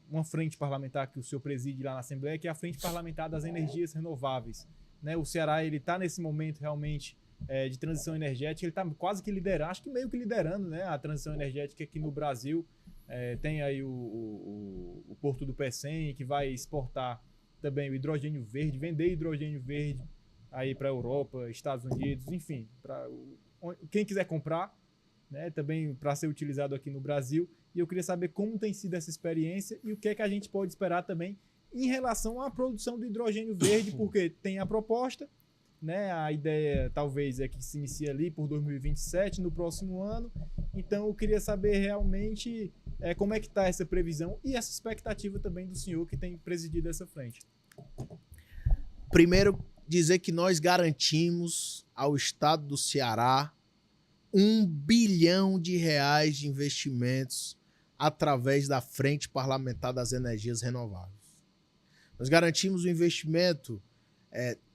uma frente parlamentar que o senhor preside lá na Assembleia, que é a Frente Parlamentar das Energias Renováveis. Né? O Ceará está nesse momento realmente de transição energética, ele está quase que liderando, acho que meio que liderando, né, a transição energética aqui no Brasil. Tem aí o Porto do Pecém, que vai exportar também o hidrogênio verde, vender hidrogênio verde aí para a Europa, Estados Unidos, enfim, para quem quiser comprar, né, também para ser utilizado aqui no Brasil. E eu queria saber como tem sido essa experiência e o que é que a gente pode esperar também em relação à produção do hidrogênio verde, porque tem a proposta, né, a ideia talvez é que se inicie ali por 2027, no próximo ano. Então eu queria saber realmente como é que está essa previsão e essa expectativa também do senhor que tem presidido essa frente. Primeiro, dizer que nós garantimos ao estado do Ceará R$1 bilhão de investimentos através da Frente Parlamentar das Energias Renováveis. Nós garantimos o investimento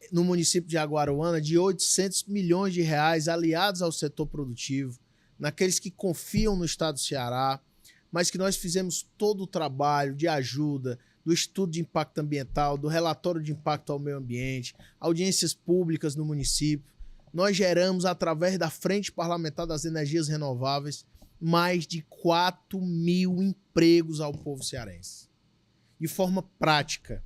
no município de Jaguaruana de R$800 milhões aliados ao setor produtivo, naqueles que confiam no estado do Ceará, mas que nós fizemos todo o trabalho de ajuda, do estudo de impacto ambiental, do relatório de impacto ao meio ambiente, audiências públicas no município. Nós geramos, através da Frente Parlamentar das Energias Renováveis, mais de 4.000 empregos ao povo cearense. De forma prática.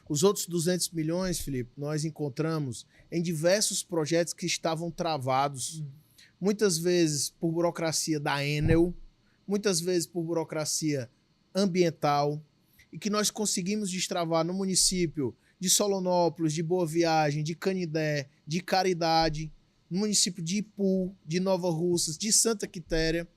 Os outros 200 milhões, Felipe, nós encontramos em diversos projetos que estavam travados, muitas vezes por burocracia da Enel, muitas vezes por burocracia ambiental, e que nós conseguimos destravar no município de Solonópolis, de Boa Viagem, de Canindé, de Caridade, no município de Ipu, de Nova Russas, de Santa Quitéria,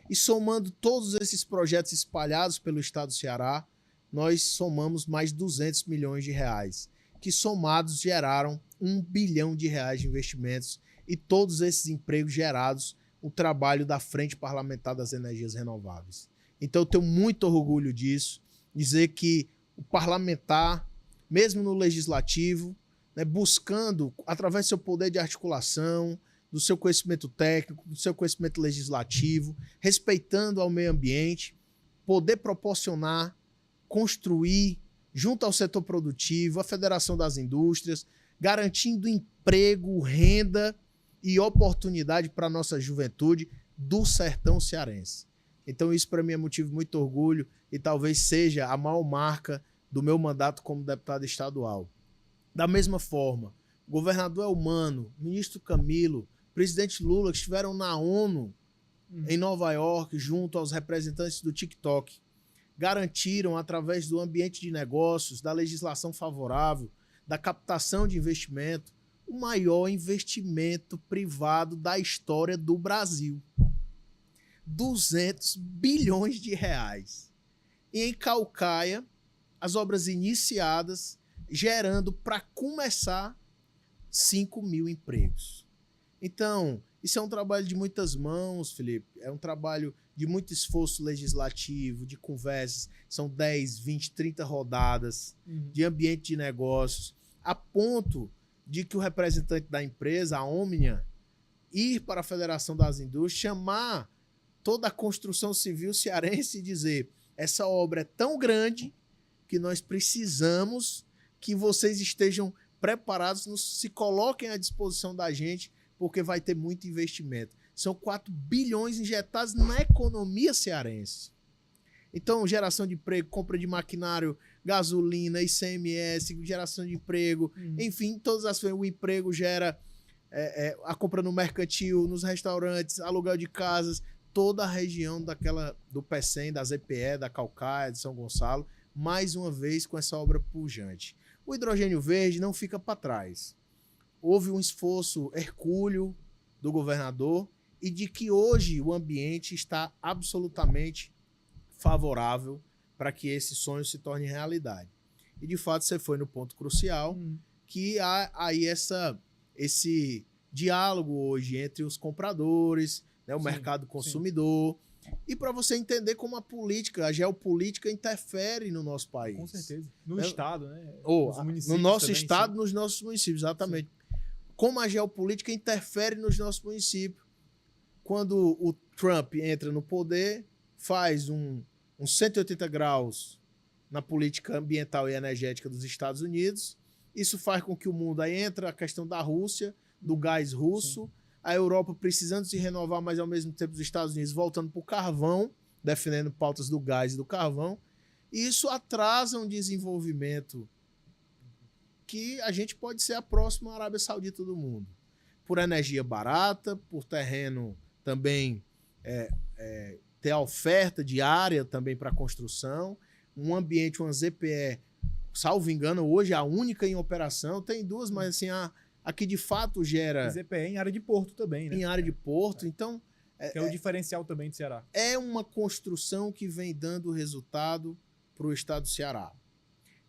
e somando todos esses projetos espalhados pelo estado do Ceará, nós somamos mais 200 milhões de reais, que somados geraram R$1 bilhão de investimentos, e todos esses empregos gerados, o trabalho da Frente Parlamentar das Energias Renováveis. Então eu tenho muito orgulho disso, dizer que o parlamentar, mesmo no legislativo, né, buscando, através do seu poder de articulação, do seu conhecimento técnico, do seu conhecimento legislativo, respeitando ao meio ambiente, poder proporcionar, construir, junto ao setor produtivo, a Federação das Indústrias, garantindo emprego, renda e oportunidade para a nossa juventude do sertão cearense. Então isso para mim é motivo de muito orgulho e talvez seja a maior marca do meu mandato como deputado estadual. Da mesma forma, o governador Elmano, ministro Camilo, presidente Lula, que estiveram na ONU, em Nova York, junto aos representantes do TikTok, garantiram, através do ambiente de negócios, da legislação favorável, da captação de investimento, o maior investimento privado da história do Brasil. 200 bilhões de reais. E em Caucaia, as obras iniciadas, gerando, para começar, 5 mil empregos. Então, isso é um trabalho de muitas mãos, Felipe. É um trabalho de muito esforço legislativo, de conversas. São 10, 20, 30 rodadas de ambiente de negócios, a ponto de que o representante da empresa, a Omnia, ir para a Federação das Indústrias, chamar toda a construção civil cearense e dizer: essa obra é tão grande que nós precisamos que vocês estejam preparados, se coloquem à disposição da gente, porque vai ter muito investimento. São 4 bilhões injetados na economia cearense. Então, geração de emprego, compra de maquinário, gasolina, ICMS, geração de emprego, enfim, todas as vezes o emprego gera a compra no mercantil, nos restaurantes, aluguel de casas, toda a região do PECEM, da ZPE, da Caucaia, de São Gonçalo, mais uma vez com essa obra pujante. O hidrogênio verde não fica para trás. Houve um esforço hercúleo do governador e de que hoje o ambiente está absolutamente favorável para que esse sonho se torne realidade. E, de fato, você foi no ponto crucial, que há aí esse diálogo hoje entre os compradores, né, o mercado consumidor, e para você entender como a política, a geopolítica interfere no nosso país. Com certeza. No estado, né? No nosso estado, nos nossos municípios, exatamente. Sim. Como a geopolítica interfere nos nossos municípios. Quando o Trump entra no poder, faz um 180 graus na política ambiental e energética dos Estados Unidos. Isso faz com que o mundo aí entre a questão da Rússia, do gás russo, a Europa precisando se renovar, mas ao mesmo tempo os Estados Unidos voltando para o carvão, defendendo pautas do gás e do carvão. E isso atrasa um desenvolvimento que a gente pode ser a próxima Arábia Saudita do mundo. Por energia barata, por terreno também ter a oferta de área também para construção, um ambiente, uma ZPE, salvo engano, hoje a única em operação, tem duas, mas assim, a que de fato gera... ZPE em área de porto também, né? Em área de porto, então... Que é o diferencial também do Ceará. É uma construção que vem dando resultado para o estado do Ceará.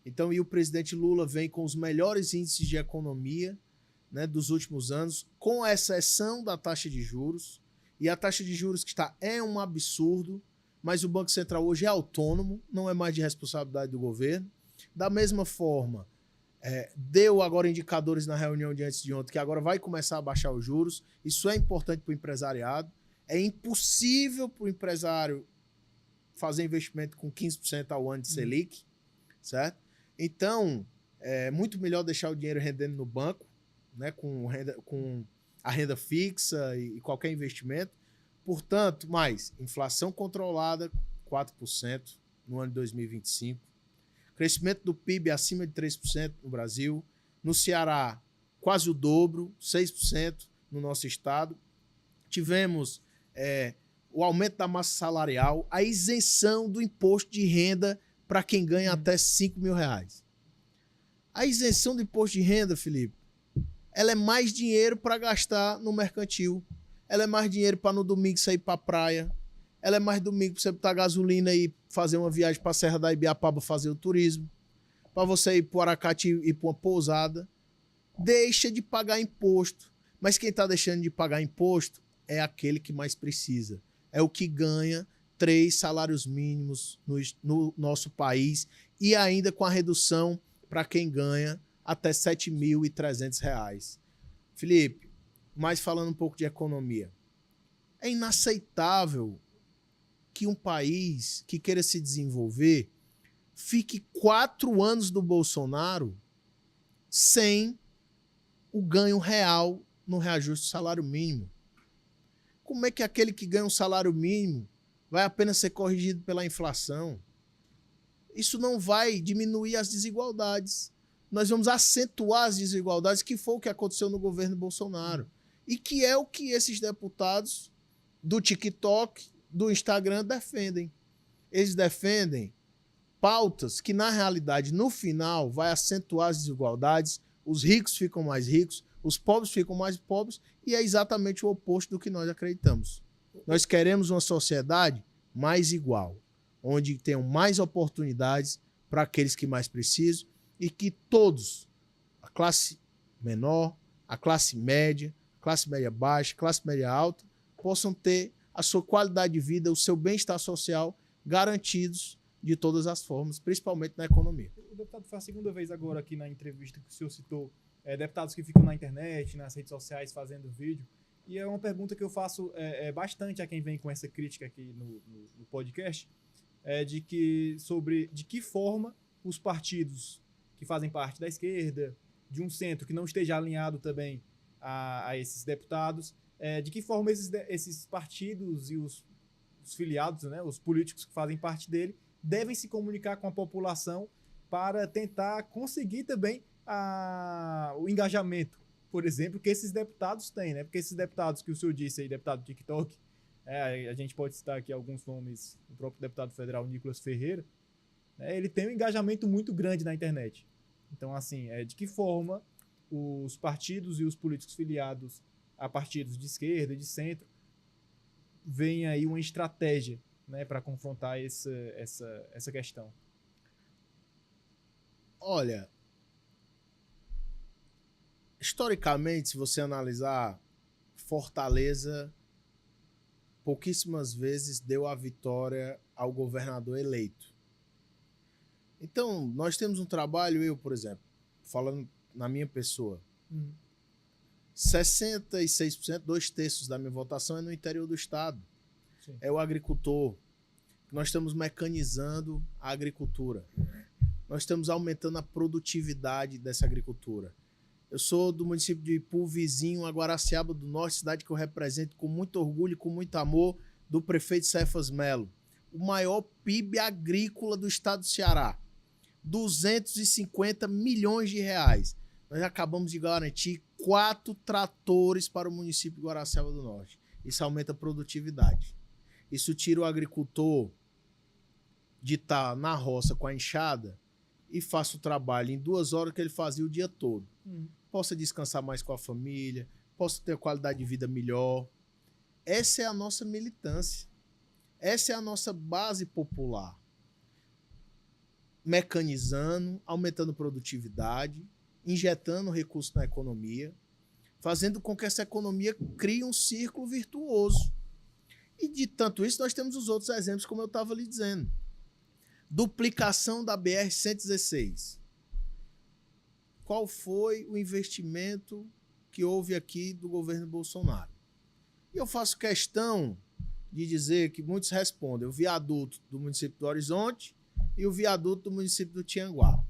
Então, e o presidente Lula vem com os melhores índices de economia, né, dos últimos anos, com exceção da taxa de juros. E a taxa de juros que está é um absurdo, mas o Banco Central hoje é autônomo, não é mais de responsabilidade do governo. Da mesma forma, deu agora indicadores na reunião de antes de ontem que agora vai começar a baixar os juros. Isso é importante para o empresariado. É impossível para o empresário fazer investimento com 15% ao ano de Selic, certo? Então, é muito melhor deixar o dinheiro rendendo no banco, né, com a renda fixa e qualquer investimento. Portanto, mais inflação controlada, 4% no ano de 2025. Crescimento do PIB acima de 3% no Brasil. No Ceará, quase o dobro, 6% no nosso estado. Tivemos o aumento da massa salarial, a isenção do imposto de renda para quem ganha até 5 mil reais. A isenção do imposto de renda, Felipe, ela é mais dinheiro para gastar no mercantil. Ela é mais dinheiro para no domingo sair para a praia. Ela é mais domingo para você botar gasolina e fazer uma viagem para a Serra da Ibiapaba fazer o turismo. Para você ir para o Aracati e ir para uma pousada. Deixa de pagar imposto. Mas quem está deixando de pagar imposto é aquele que mais precisa. É o que ganha 3 salários mínimos no nosso país e ainda com a redução para quem ganha até R$ 7.300. Felipe, mas falando um pouco de economia, é inaceitável que um país que queira se desenvolver fique 4 anos do Bolsonaro sem o ganho real no reajuste do salário mínimo. Como é que aquele que ganha um salário mínimo vai apenas ser corrigido pela inflação? Isso não vai diminuir as desigualdades. Nós vamos acentuar as desigualdades, que foi o que aconteceu no governo Bolsonaro. E que é o que esses deputados do TikTok, do Instagram defendem. Eles defendem pautas que, na realidade, no final, vai acentuar as desigualdades, os ricos ficam mais ricos, os pobres ficam mais pobres, e é exatamente o oposto do que nós acreditamos. Nós queremos uma sociedade mais igual, onde tenham mais oportunidades para aqueles que mais precisam e que todos, a classe menor, a classe média baixa, classe média alta, possam ter a sua qualidade de vida, o seu bem-estar social garantidos de todas as formas, principalmente na economia. O deputado foi a segunda vez agora aqui na entrevista que o senhor citou, deputados que ficam na internet, nas redes sociais fazendo vídeo, e é uma pergunta que eu faço bastante a quem vem com essa crítica aqui no podcast, de que forma os partidos que fazem parte da esquerda, de um centro que não esteja alinhado também a esses deputados, de que forma esses partidos e os filiados, né, os políticos que fazem parte dele, devem se comunicar com a população para tentar conseguir também o engajamento, por exemplo, que esses deputados têm, né? Porque esses deputados que o senhor disse aí, deputado TikTok, a gente pode citar aqui alguns nomes, o próprio deputado federal Nicolas Ferreira, ele tem um engajamento muito grande na internet. Então, assim, de que forma os partidos e os políticos filiados a partidos de esquerda e de centro veem aí uma estratégia, né, para confrontar essa questão? Olha, historicamente, se você analisar, Fortaleza pouquíssimas vezes deu a vitória ao governador eleito. Então, nós temos um trabalho, eu, por exemplo, falando na minha pessoa, 66%, 2/3 da minha votação é no interior do estado. Sim. É o agricultor. Nós estamos mecanizando a agricultura. Nós estamos aumentando a produtividade dessa agricultura. Eu sou do município de Ipu, vizinho a Guaraciaba do Norte, cidade que eu represento com muito orgulho e com muito amor, do prefeito Cefas Melo. O maior PIB agrícola do estado do Ceará. 250 milhões de reais. Nós acabamos de garantir 4 tratores para o município de Guaraciaba do Norte. Isso aumenta a produtividade. Isso tira o agricultor de estar na roça com a enxada e faça o trabalho em 2 horas que ele fazia o dia todo. Possa descansar mais com a família, possa ter qualidade de vida melhor. Essa é a nossa militância. Essa é a nossa base popular. Mecanizando, aumentando produtividade, injetando recursos na economia, fazendo com que essa economia crie um círculo virtuoso. E de tanto isso, nós temos os outros exemplos, como eu estava lhe dizendo. Duplicação da BR-116. Qual foi o investimento que houve aqui do governo Bolsonaro? E eu faço questão de dizer que muitos respondem o viaduto do município do Horizonte e o viaduto do município do Tianguá.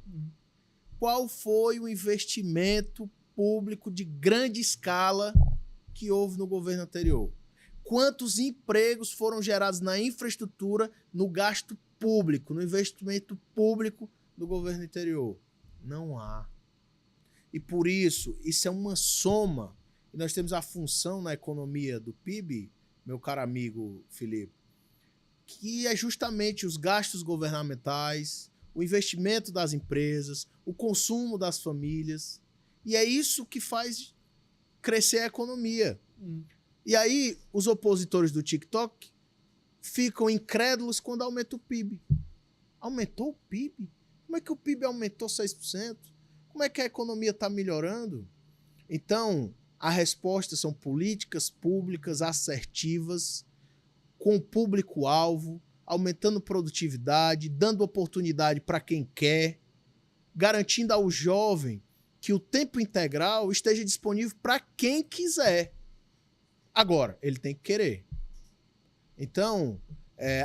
Qual foi o investimento público de grande escala que houve no governo anterior? Quantos empregos foram gerados na infraestrutura, no gasto público, no investimento público do governo anterior? Não há. E por isso é uma soma. E nós temos a função na economia do PIB, meu caro amigo Felipe, que é justamente os gastos governamentais, o investimento das empresas, o consumo das famílias. E é isso que faz crescer a economia. E aí, os opositores do TikTok ficam incrédulos quando aumenta o PIB. Aumentou o PIB? Como é que o PIB aumentou 6%? Como é que a economia está melhorando? Então, a resposta são políticas públicas assertivas, com o público-alvo, aumentando produtividade, dando oportunidade para quem quer, garantindo ao jovem que o tempo integral esteja disponível para quem quiser. Agora, ele tem que querer. Então,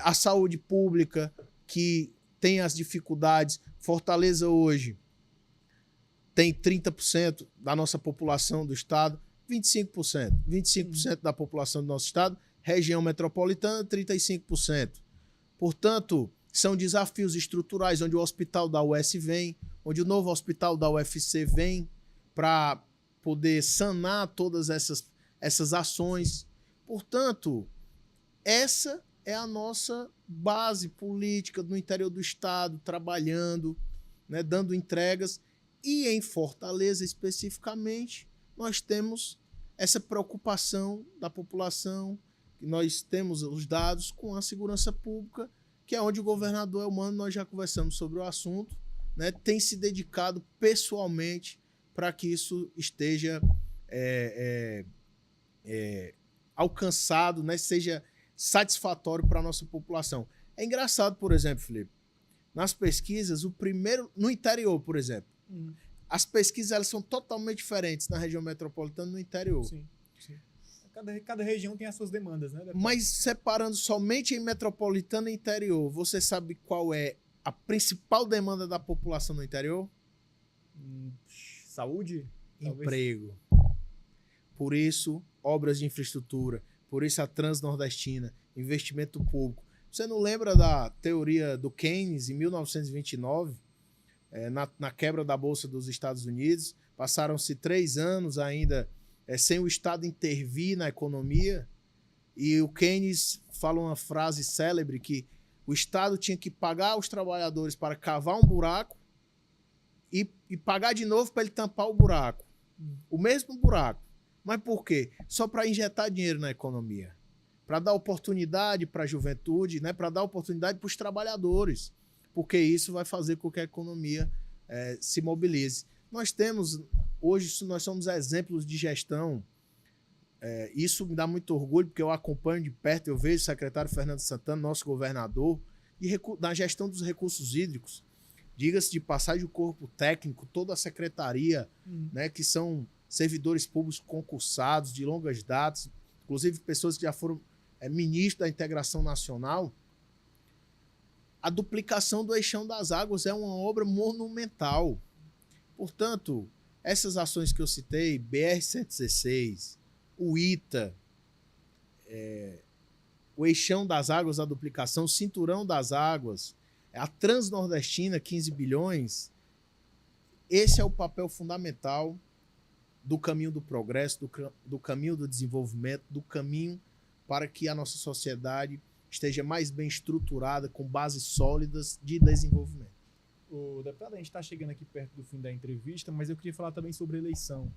a saúde pública, que tem as dificuldades, Fortaleza hoje tem 30% da nossa população do estado, 25%. 25% da população do nosso estado, região metropolitana, 35%. Portanto, são desafios estruturais onde o hospital da UES vem, onde o novo hospital da UFC vem para poder sanar todas essas ações. Portanto, essa é a nossa base política no interior do estado, trabalhando, né, dando entregas. E em Fortaleza, especificamente, nós temos essa preocupação da população, que nós temos os dados com a segurança pública, que é onde o governador Elmano, nós já conversamos sobre o assunto, né, tem se dedicado pessoalmente para que isso esteja alcançado, né, seja satisfatório para a nossa população. É engraçado, por exemplo, Felipe, nas pesquisas, no interior, por exemplo, as pesquisas elas são totalmente diferentes na região metropolitana e no interior. Sim. Cada região tem as suas demandas, né? Mas separando somente em metropolitana e interior, você sabe qual é a principal demanda da população no interior? Saúde? Emprego. Por isso, obras de infraestrutura. Por isso, a Transnordestina, investimento público. Você não lembra da teoria do Keynes, em 1929, na quebra da Bolsa dos Estados Unidos? Passaram-se 3 anos ainda sem o Estado intervir na economia. E o Keynes fala uma frase célebre que o Estado tinha que pagar aos trabalhadores para cavar um buraco e pagar de novo para ele tampar o buraco. O mesmo buraco. Mas por quê? Só para injetar dinheiro na economia. Para dar oportunidade para a juventude, né? Para dar oportunidade para os trabalhadores. Porque isso vai fazer com que a economia se mobilize. Nós temos, hoje, nós somos exemplos de gestão. Isso me dá muito orgulho, porque eu acompanho de perto, eu vejo o secretário Fernando Santana, nosso governador, na gestão dos recursos hídricos. Diga-se de passagem, o corpo técnico, toda a secretaria, né, que são servidores públicos concursados de longas datas, inclusive pessoas que já foram ministros da integração nacional. A duplicação do Eixão das Águas é uma obra monumental. Portanto, essas ações que eu citei, BR-116, o ITA, o Eixão das Águas, a duplicação, o Cinturão das Águas, a Transnordestina, 15 bilhões, esse é o papel fundamental do caminho do progresso, do caminho do desenvolvimento, do caminho para que a nossa sociedade esteja mais bem estruturada, com bases sólidas de desenvolvimento. O deputado, a gente está chegando aqui perto do fim da entrevista, mas eu queria falar também sobre eleição.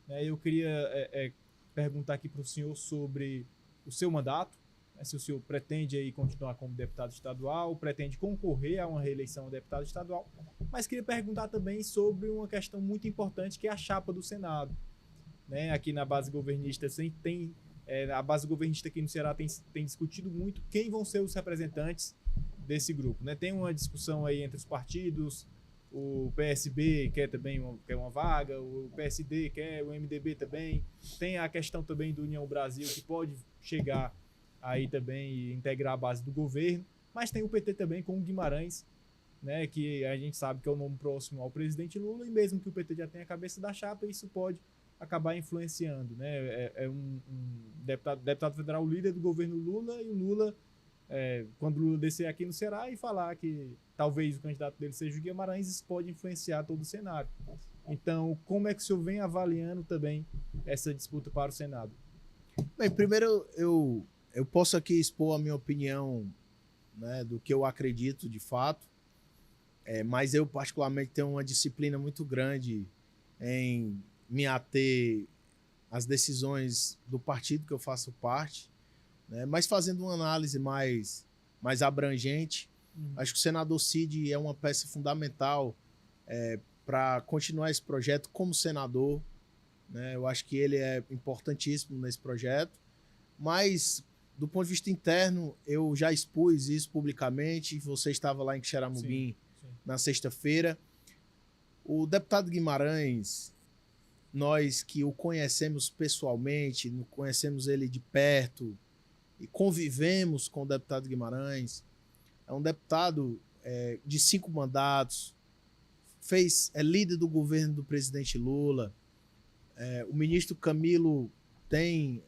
Eu queria perguntar aqui para o senhor sobre o seu mandato, se o senhor pretende aí continuar como deputado estadual, pretende concorrer a uma reeleição a deputado estadual, mas queria perguntar também sobre uma questão muito importante, que é a chapa do Senado. Aqui na base governista, a base governista aqui no Ceará tem discutido muito quem vão ser os representantes desse grupo. Tem uma discussão aí entre os partidos, o PSB quer também uma vaga, o PSD quer, o MDB também, tem a questão também do União Brasil, que pode chegar aí também e integrar a base do governo, mas tem o PT também com o Guimarães, que a gente sabe que é o nome próximo ao presidente Lula, e mesmo que o PT já tenha a cabeça da chapa, isso pode acabar influenciando. É um deputado federal líder do governo Lula, e o Lula, quando o Lula descer aqui no Ceará e falar que talvez o candidato dele seja o Guimarães, isso pode influenciar todo o cenário. Então, como é que o senhor vem avaliando também essa disputa para o Senado? Bem, primeiro eu posso aqui expor a minha opinião, né, do que eu acredito de fato, mas eu particularmente tenho uma disciplina muito grande em me ater às decisões do partido que eu faço parte, né, mas fazendo uma análise mais abrangente. Acho que o senador Cid é uma peça fundamental para continuar esse projeto como senador, né? Eu acho que ele é importantíssimo nesse projeto, mas do ponto de vista interno, eu já expus isso publicamente, você estava lá em Xeramubim na sexta-feira. O deputado Guimarães, nós que o conhecemos pessoalmente, conhecemos ele de perto e convivemos com o deputado Guimarães, é um deputado de 5 mandatos, é líder do governo do presidente Lula. O ministro Camilo tem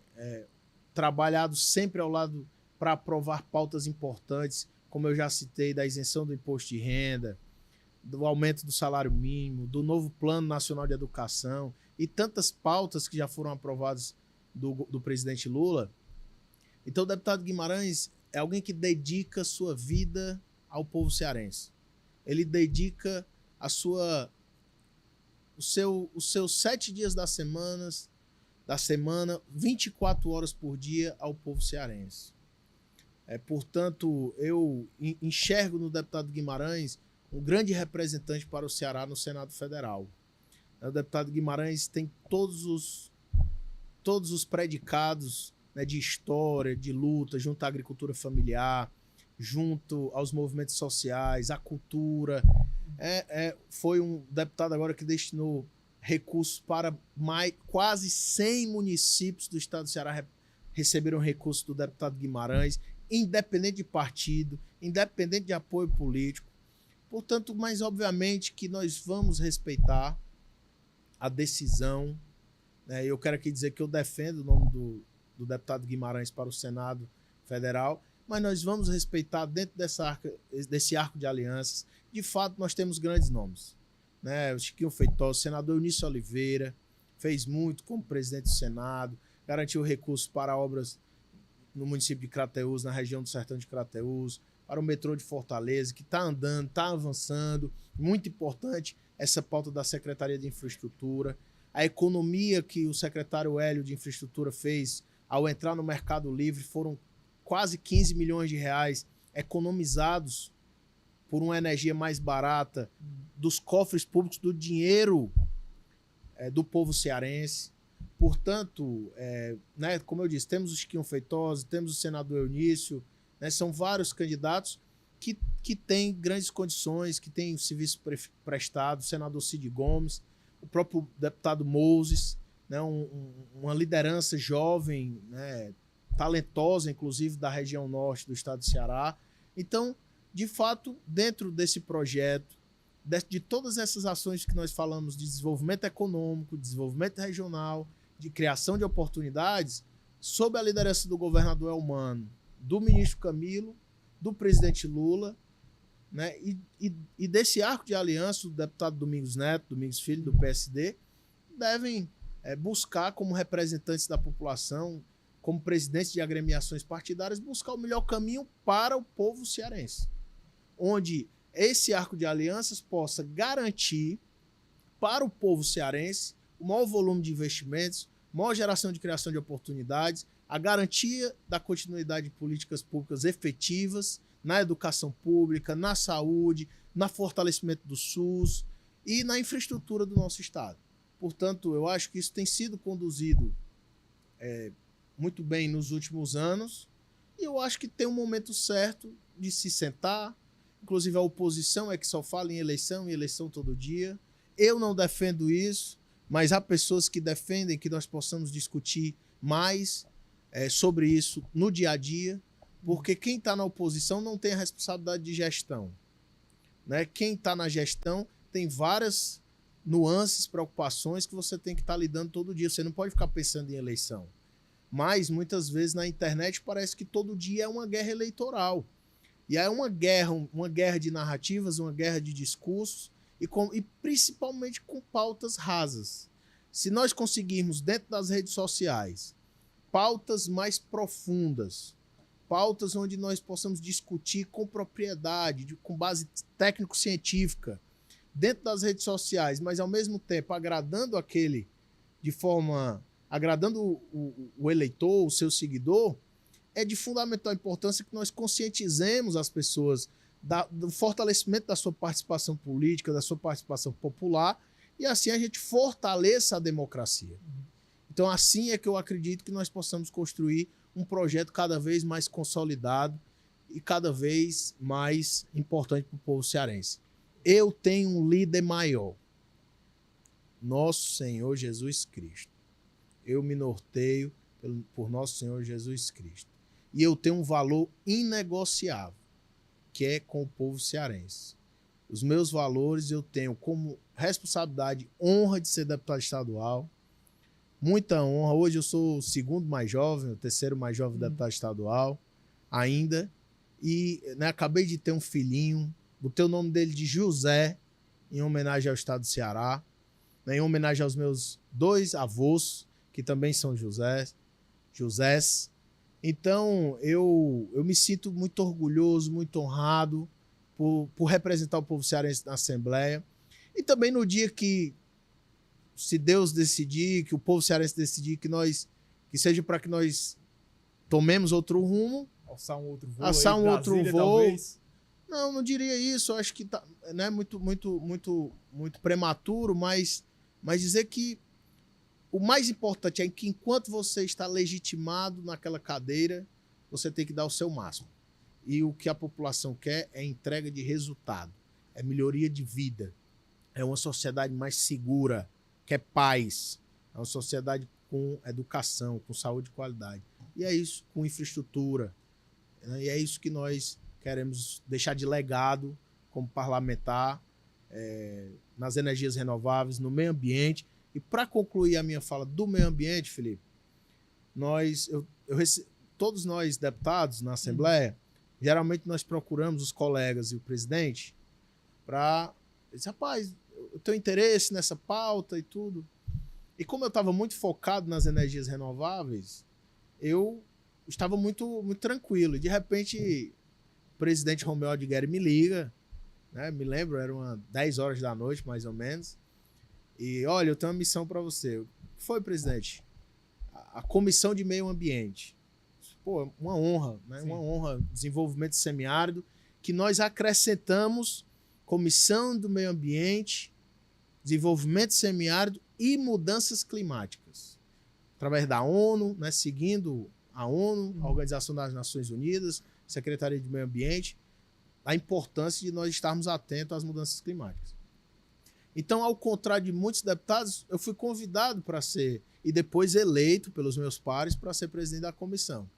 trabalhado sempre ao lado para aprovar pautas importantes, como eu já citei, da isenção do imposto de renda, do aumento do salário mínimo, do novo Plano Nacional de Educação e tantas pautas que já foram aprovadas do presidente Lula. Então, o deputado Guimarães é alguém que dedica sua vida ao povo cearense. Ele dedica os seus 7 dias da semana, 24 horas por dia ao povo cearense. Portanto, eu enxergo no deputado Guimarães um grande representante para o Ceará no Senado Federal. O deputado Guimarães tem todos os predicados, né, de história, de luta, junto à agricultura familiar, junto aos movimentos sociais, à cultura. Foi um deputado agora que destinou recursos para quase 100 municípios do estado do Ceará receberam recursos do deputado Guimarães, independente de partido, independente de apoio político. Portanto, mas obviamente que nós vamos respeitar a decisão, né? Eu quero aqui dizer que eu defendo o nome do deputado Guimarães para o Senado Federal, mas nós vamos respeitar dentro desse arco de alianças. De fato, nós temos grandes nomes, né? O Chiquinho Feitosa, o senador Eunício Oliveira, fez muito como presidente do Senado, garantiu recursos para obras no município de Crateús, na região do Sertão de Crateús, para o metrô de Fortaleza, que está andando, está avançando. Muito importante essa pauta da Secretaria de Infraestrutura. A economia que o secretário Hélio de Infraestrutura fez ao entrar no Mercado Livre foram quase 15 milhões de reais economizados por uma energia mais barata dos cofres públicos, do dinheiro do povo cearense. Portanto, né, como eu disse, temos o Chiquinho Feitosa, temos o senador Eunício, né, são vários candidatos que têm grandes condições, que têm serviço prestado, o senador Cid Gomes, o próprio deputado Moses, né, uma liderança jovem, né, talentosa, inclusive, da região norte do estado do Ceará. Então, de fato, dentro desse projeto, de todas essas ações que nós falamos de desenvolvimento econômico, desenvolvimento regional, de criação de oportunidades, sob a liderança do governador Elmano, do ministro Camilo, do presidente Lula, né, e desse arco de aliança, o deputado Domingos Filho, do PSD, devem buscar, como representantes da população, como presidentes de agremiações partidárias, buscar o melhor caminho para o povo cearense, onde esse arco de alianças possa garantir para o povo cearense o maior volume de investimentos, maior geração de criação de oportunidades, a garantia da continuidade de políticas públicas efetivas na educação pública, na saúde, no fortalecimento do SUS e na infraestrutura do nosso estado. Portanto, eu acho que isso tem sido conduzido muito bem nos últimos anos e eu acho que tem um momento certo de se sentar. Inclusive, a oposição é que só fala em eleição todo dia. Eu não defendo isso, mas há pessoas que defendem que nós possamos discutir mais sobre isso no dia a dia, porque quem está na oposição não tem a responsabilidade de gestão, né? Quem está na gestão tem várias nuances, preocupações que você tem que estar lidando todo dia. Você não pode ficar pensando em eleição. Mas, muitas vezes, na internet parece que todo dia é uma guerra eleitoral. E é uma guerra de narrativas, uma guerra de discursos e principalmente com pautas rasas. Se nós conseguirmos, dentro das redes sociais, pautas mais profundas, pautas onde nós possamos discutir com propriedade, com base técnico-científica, dentro das redes sociais, mas ao mesmo tempo agradando agradando o eleitor, o seu seguidor, é de fundamental importância que nós conscientizemos as pessoas do fortalecimento da sua participação política, da sua participação popular, e assim a gente fortaleça a democracia. Então, assim é que eu acredito que nós possamos construir um projeto cada vez mais consolidado e cada vez mais importante para o povo cearense. Eu tenho um líder maior, nosso Senhor Jesus Cristo. Eu me norteio por nosso Senhor Jesus Cristo. E eu tenho um valor inegociável, que é com o povo cearense. Os meus valores eu tenho como responsabilidade, honra de ser deputado estadual, muita honra. Hoje eu sou o segundo mais jovem, o terceiro mais jovem deputado estadual ainda. E né, acabei de ter um filhinho, botei o nome dele de José, em homenagem ao estado do Ceará, né, em homenagem aos meus 2 avós, que também são Josés. Então, eu me sinto muito orgulhoso, muito honrado por representar o povo cearense na Assembleia. E também no dia que, se Deus decidir, que o povo cearense decidir que seja para que nós tomemos outro rumo, alçar um outro voo, alçar um outro Brasília, voo. talvez. Não diria isso. Eu acho que tá, né, muito prematuro, mas dizer que o mais importante é que enquanto você está legitimado naquela cadeira, você tem que dar o seu máximo. E o que a população quer é entrega de resultado, é melhoria de vida, é uma sociedade mais segura, quer paz, é uma sociedade com educação, com saúde e qualidade. E é isso, com infraestrutura. E é isso que nós queremos deixar de legado como parlamentar, nas energias renováveis, no meio ambiente. E para concluir a minha fala do meio ambiente, Felipe, todos nós deputados na Assembleia, geralmente nós procuramos os colegas e o presidente para dizer, rapaz, eu tenho interesse nessa pauta e tudo. E como eu estava muito focado nas energias renováveis, eu estava muito tranquilo. E de repente, o presidente Romeu Aldigueri me liga, né? Me lembro, era umas 10 horas da noite, mais ou menos. E, olha, eu tenho uma missão para você. O que foi, presidente? A Comissão de Meio Ambiente. Pô, uma honra, né? Sim. Uma honra, desenvolvimento semiárido, que nós acrescentamos Comissão do Meio Ambiente, desenvolvimento semiárido e mudanças climáticas. Através da ONU, né? Seguindo a ONU, a Organização das Nações Unidas, Secretaria de Meio Ambiente, a importância de nós estarmos atentos às mudanças climáticas. Então, ao contrário de muitos deputados, eu fui convidado para ser, e depois eleito pelos meus pares, para ser presidente da comissão.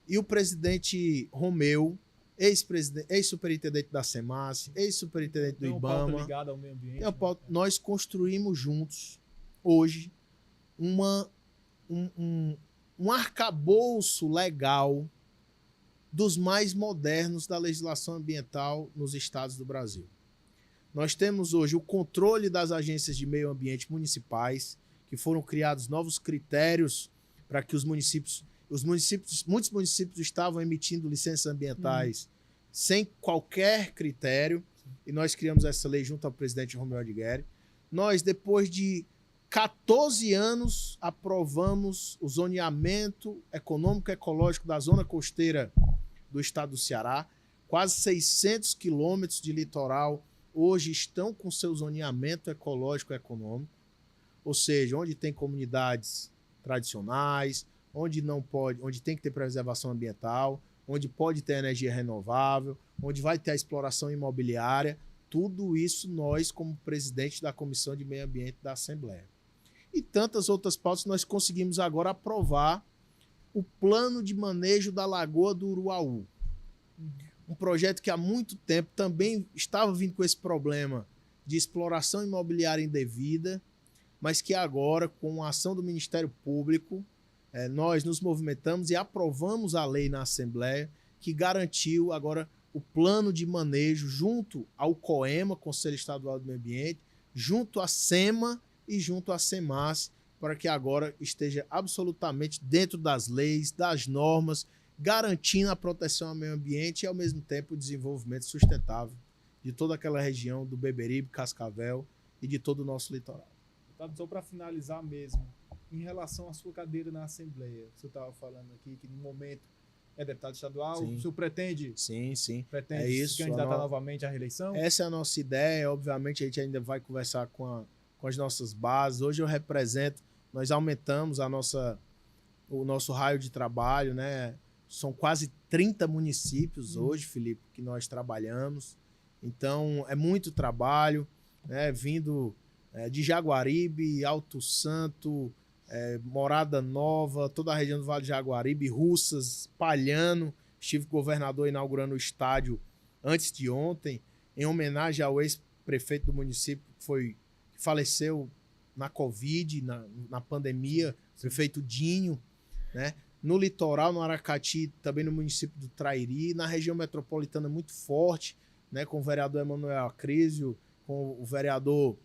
E o presidente Romeu, ex-superintendente da SEMAS, ex-superintendente do IBAMA, pauta ligada ao meio ambiente, nós construímos juntos, hoje, um arcabouço legal dos mais modernos da legislação ambiental nos estados do Brasil. Nós temos hoje o controle das agências de meio ambiente municipais, que foram criados novos critérios para que muitos municípios estavam emitindo licenças ambientais sem qualquer critério, e nós criamos essa lei junto ao presidente Romeu Aldigueri. Nós, depois de 14 anos, aprovamos o zoneamento econômico e ecológico da zona costeira do estado do Ceará. Quase 600 quilômetros de litoral hoje estão com seu zoneamento ecológico e econômico, ou seja, onde tem comunidades tradicionais, onde tem que ter preservação ambiental, onde pode ter energia renovável, onde vai ter a exploração imobiliária, tudo isso nós, como presidente da Comissão de Meio Ambiente da Assembleia. E tantas outras pautas nós conseguimos agora aprovar o plano de manejo da Lagoa do Uruaú. Um projeto que há muito tempo também estava vindo com esse problema de exploração imobiliária indevida, mas que agora, com a ação do Ministério Público, nós nos movimentamos e aprovamos a lei na Assembleia, que garantiu agora o plano de manejo junto ao COEMA, Conselho Estadual do Meio Ambiente, junto à SEMA e junto à SEMAS, para que agora esteja absolutamente dentro das leis, das normas, garantindo a proteção ao meio ambiente e, ao mesmo tempo, o desenvolvimento sustentável de toda aquela região do Beberibe, Cascavel e de todo o nosso litoral. Só para finalizar mesmo, em relação à sua cadeira na Assembleia, você estava falando aqui que no momento é deputado estadual, sim. O senhor pretende? Sim. Pretende se candidatar novamente à reeleição? Essa é a nossa ideia, obviamente a gente ainda vai conversar com as nossas bases. Hoje eu represento nós aumentamos o nosso raio de trabalho, né? São quase 30 municípios hoje, Felipe, que nós trabalhamos. Então, é muito trabalho, né? Vindo de Jaguaribe, Alto Santo, Morada Nova, toda a região do Vale de Jaguaribe, Russas, Palhano. Estive com o governador inaugurando o estádio antes de ontem, em homenagem ao ex-prefeito do município que faleceu na Covid, na pandemia, o prefeito Dinho, né? No litoral, no Aracati, também no município do Trairi, na região metropolitana muito forte, né? Com o vereador Emanuel Acrísio, com o vereador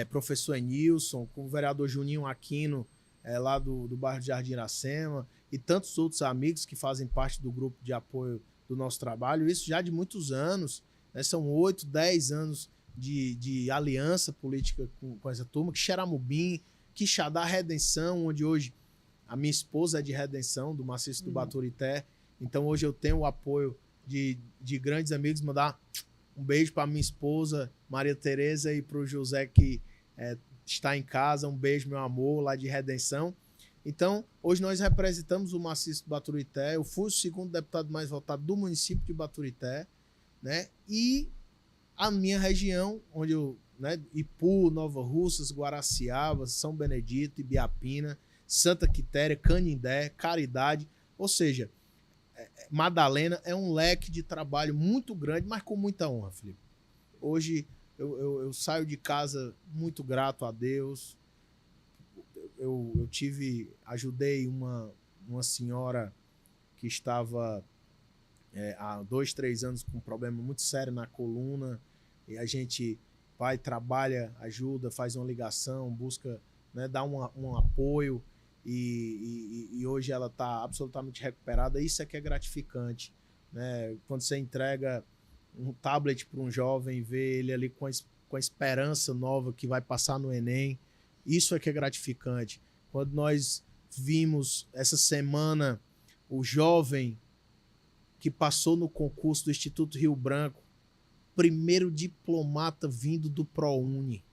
professor Enilson, com o vereador Juninho Aquino, lá do bairro de Jardim Iracema, e tantos outros amigos que fazem parte do grupo de apoio do nosso trabalho, isso já de muitos anos, né? São 8, 10 anos de aliança política com essa turma, Xeramubim, Quixadá, Redenção, onde hoje a minha esposa é de Redenção, do Maciço do Baturité, então hoje eu tenho o apoio de grandes amigos, mandar um beijo para minha esposa, Maria Tereza, e para o José, que está em casa. Um beijo, meu amor, lá de Redenção. Então, hoje nós representamos o Maciço do Baturité. Eu fui o segundo deputado mais votado do município de Baturité, né? E a minha região, onde eu, né, Ipu, Nova Russas, Guaraciaba, São Benedito, Ibiapina, Santa Quitéria, Canindé, Caridade, ou seja, Madalena, é um leque de trabalho muito grande, mas com muita honra, Felipe. Hoje eu saio de casa muito grato a Deus. Eu ajudei uma senhora que estava há 2, 3 anos com um problema muito sério na coluna, e a gente vai, trabalha, ajuda, faz uma ligação, busca, né, dar um apoio, e hoje ela está absolutamente recuperada. Isso é que é gratificante, né? Quando você entrega um tablet para um jovem, ver ele ali com a esperança nova que vai passar no Enem, isso é que é gratificante. Quando nós vimos essa semana o jovem que passou no concurso do Instituto Rio Branco, primeiro diplomata vindo do ProUni,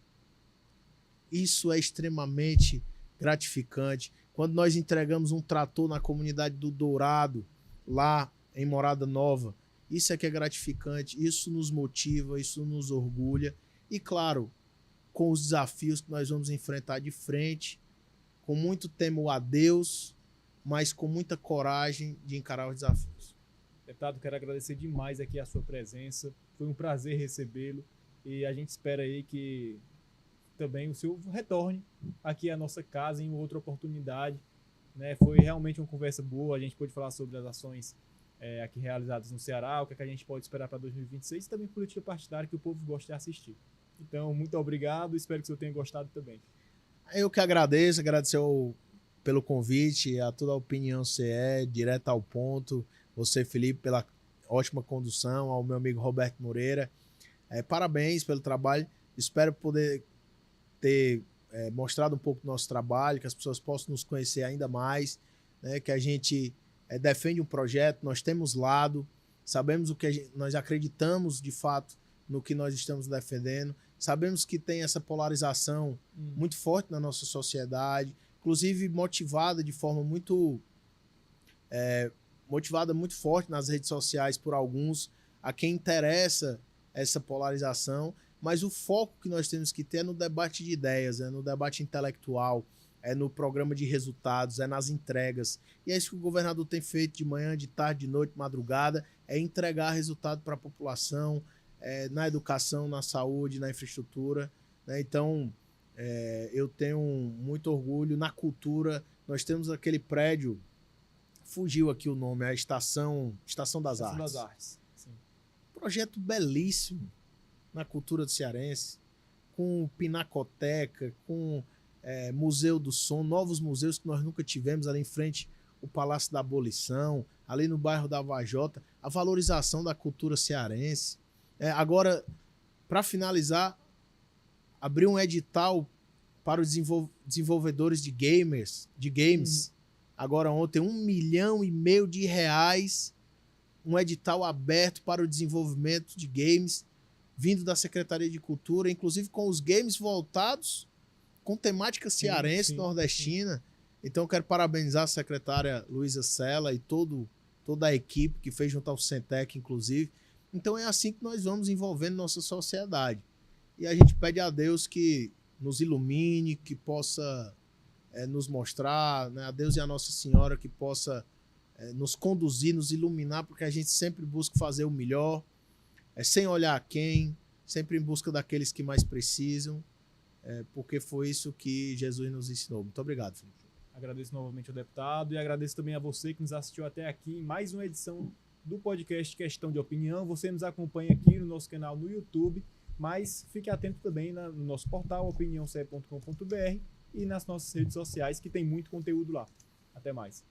isso é extremamente gratificante. Quando nós entregamos um trator na comunidade do Dourado, lá em Morada Nova, isso é que é gratificante, isso nos motiva, isso nos orgulha. E claro, com os desafios que nós vamos enfrentar de frente, com muito temor a Deus, mas com muita coragem de encarar os desafios. Deputado, quero agradecer demais aqui a sua presença. Foi um prazer recebê-lo e a gente espera aí que também o senhor retorne aqui à nossa casa em outra oportunidade, né? Foi realmente uma conversa boa, a gente pôde falar sobre as ações aqui realizadas no Ceará, o que a gente pode esperar para 2026 e também política partidária que o povo gosta de assistir. Então, muito obrigado, espero que o senhor tenha gostado também. Eu que agradecer pelo convite, a toda a Opinião CE, direto ao ponto, você, Felipe, pela ótima condução, ao meu amigo Roberto Moreira. Parabéns pelo trabalho, espero poder ter mostrado um pouco do nosso trabalho, que as pessoas possam nos conhecer ainda mais, né, que a gente defende um projeto, nós temos lado, sabemos o que nós acreditamos de fato no que nós estamos defendendo, sabemos que tem essa polarização muito forte na nossa sociedade, inclusive motivada de forma muito forte nas redes sociais por alguns, a quem interessa essa polarização, mas o foco que nós temos que ter é no debate de ideias, no debate intelectual, no programa de resultados, nas entregas. E é isso que o governador tem feito de manhã, de tarde, de noite, madrugada, é entregar resultado para a população, na educação, na saúde, na infraestrutura, né? Então, eu tenho muito orgulho. Na cultura, nós temos aquele prédio, fugiu aqui o nome, a Estação das Artes. Sim. Projeto belíssimo na cultura do cearense, com pinacoteca, com Museu do Som, novos museus que nós nunca tivemos ali em frente ao Palácio da Abolição, ali no bairro da Vajota, a valorização da cultura cearense. Agora, para finalizar, abrir um edital para os desenvolvedores de games. Agora ontem, R$1,5 milhão, um edital aberto para o desenvolvimento de games, vindo da Secretaria de Cultura, inclusive com os games voltados com temática cearense, sim, nordestina. Então, eu quero parabenizar a secretária Luísa Sela e toda a equipe que fez junto ao Centec, inclusive. Então, é assim que nós vamos envolvendo nossa sociedade. E a gente pede a Deus que nos ilumine, que possa nos mostrar, né? A Deus e a Nossa Senhora que possa nos conduzir, nos iluminar, porque a gente sempre busca fazer o melhor, sem olhar a quem, sempre em busca daqueles que mais precisam, porque foi isso que Jesus nos ensinou. Muito obrigado, Felipe. Agradeço novamente ao deputado e agradeço também a você que nos assistiu até aqui em mais uma edição do podcast Questão de Opinião. Você nos acompanha aqui no nosso canal no YouTube, mas fique atento também no nosso portal opiniãoce.com.br e nas nossas redes sociais, que tem muito conteúdo lá. Até mais.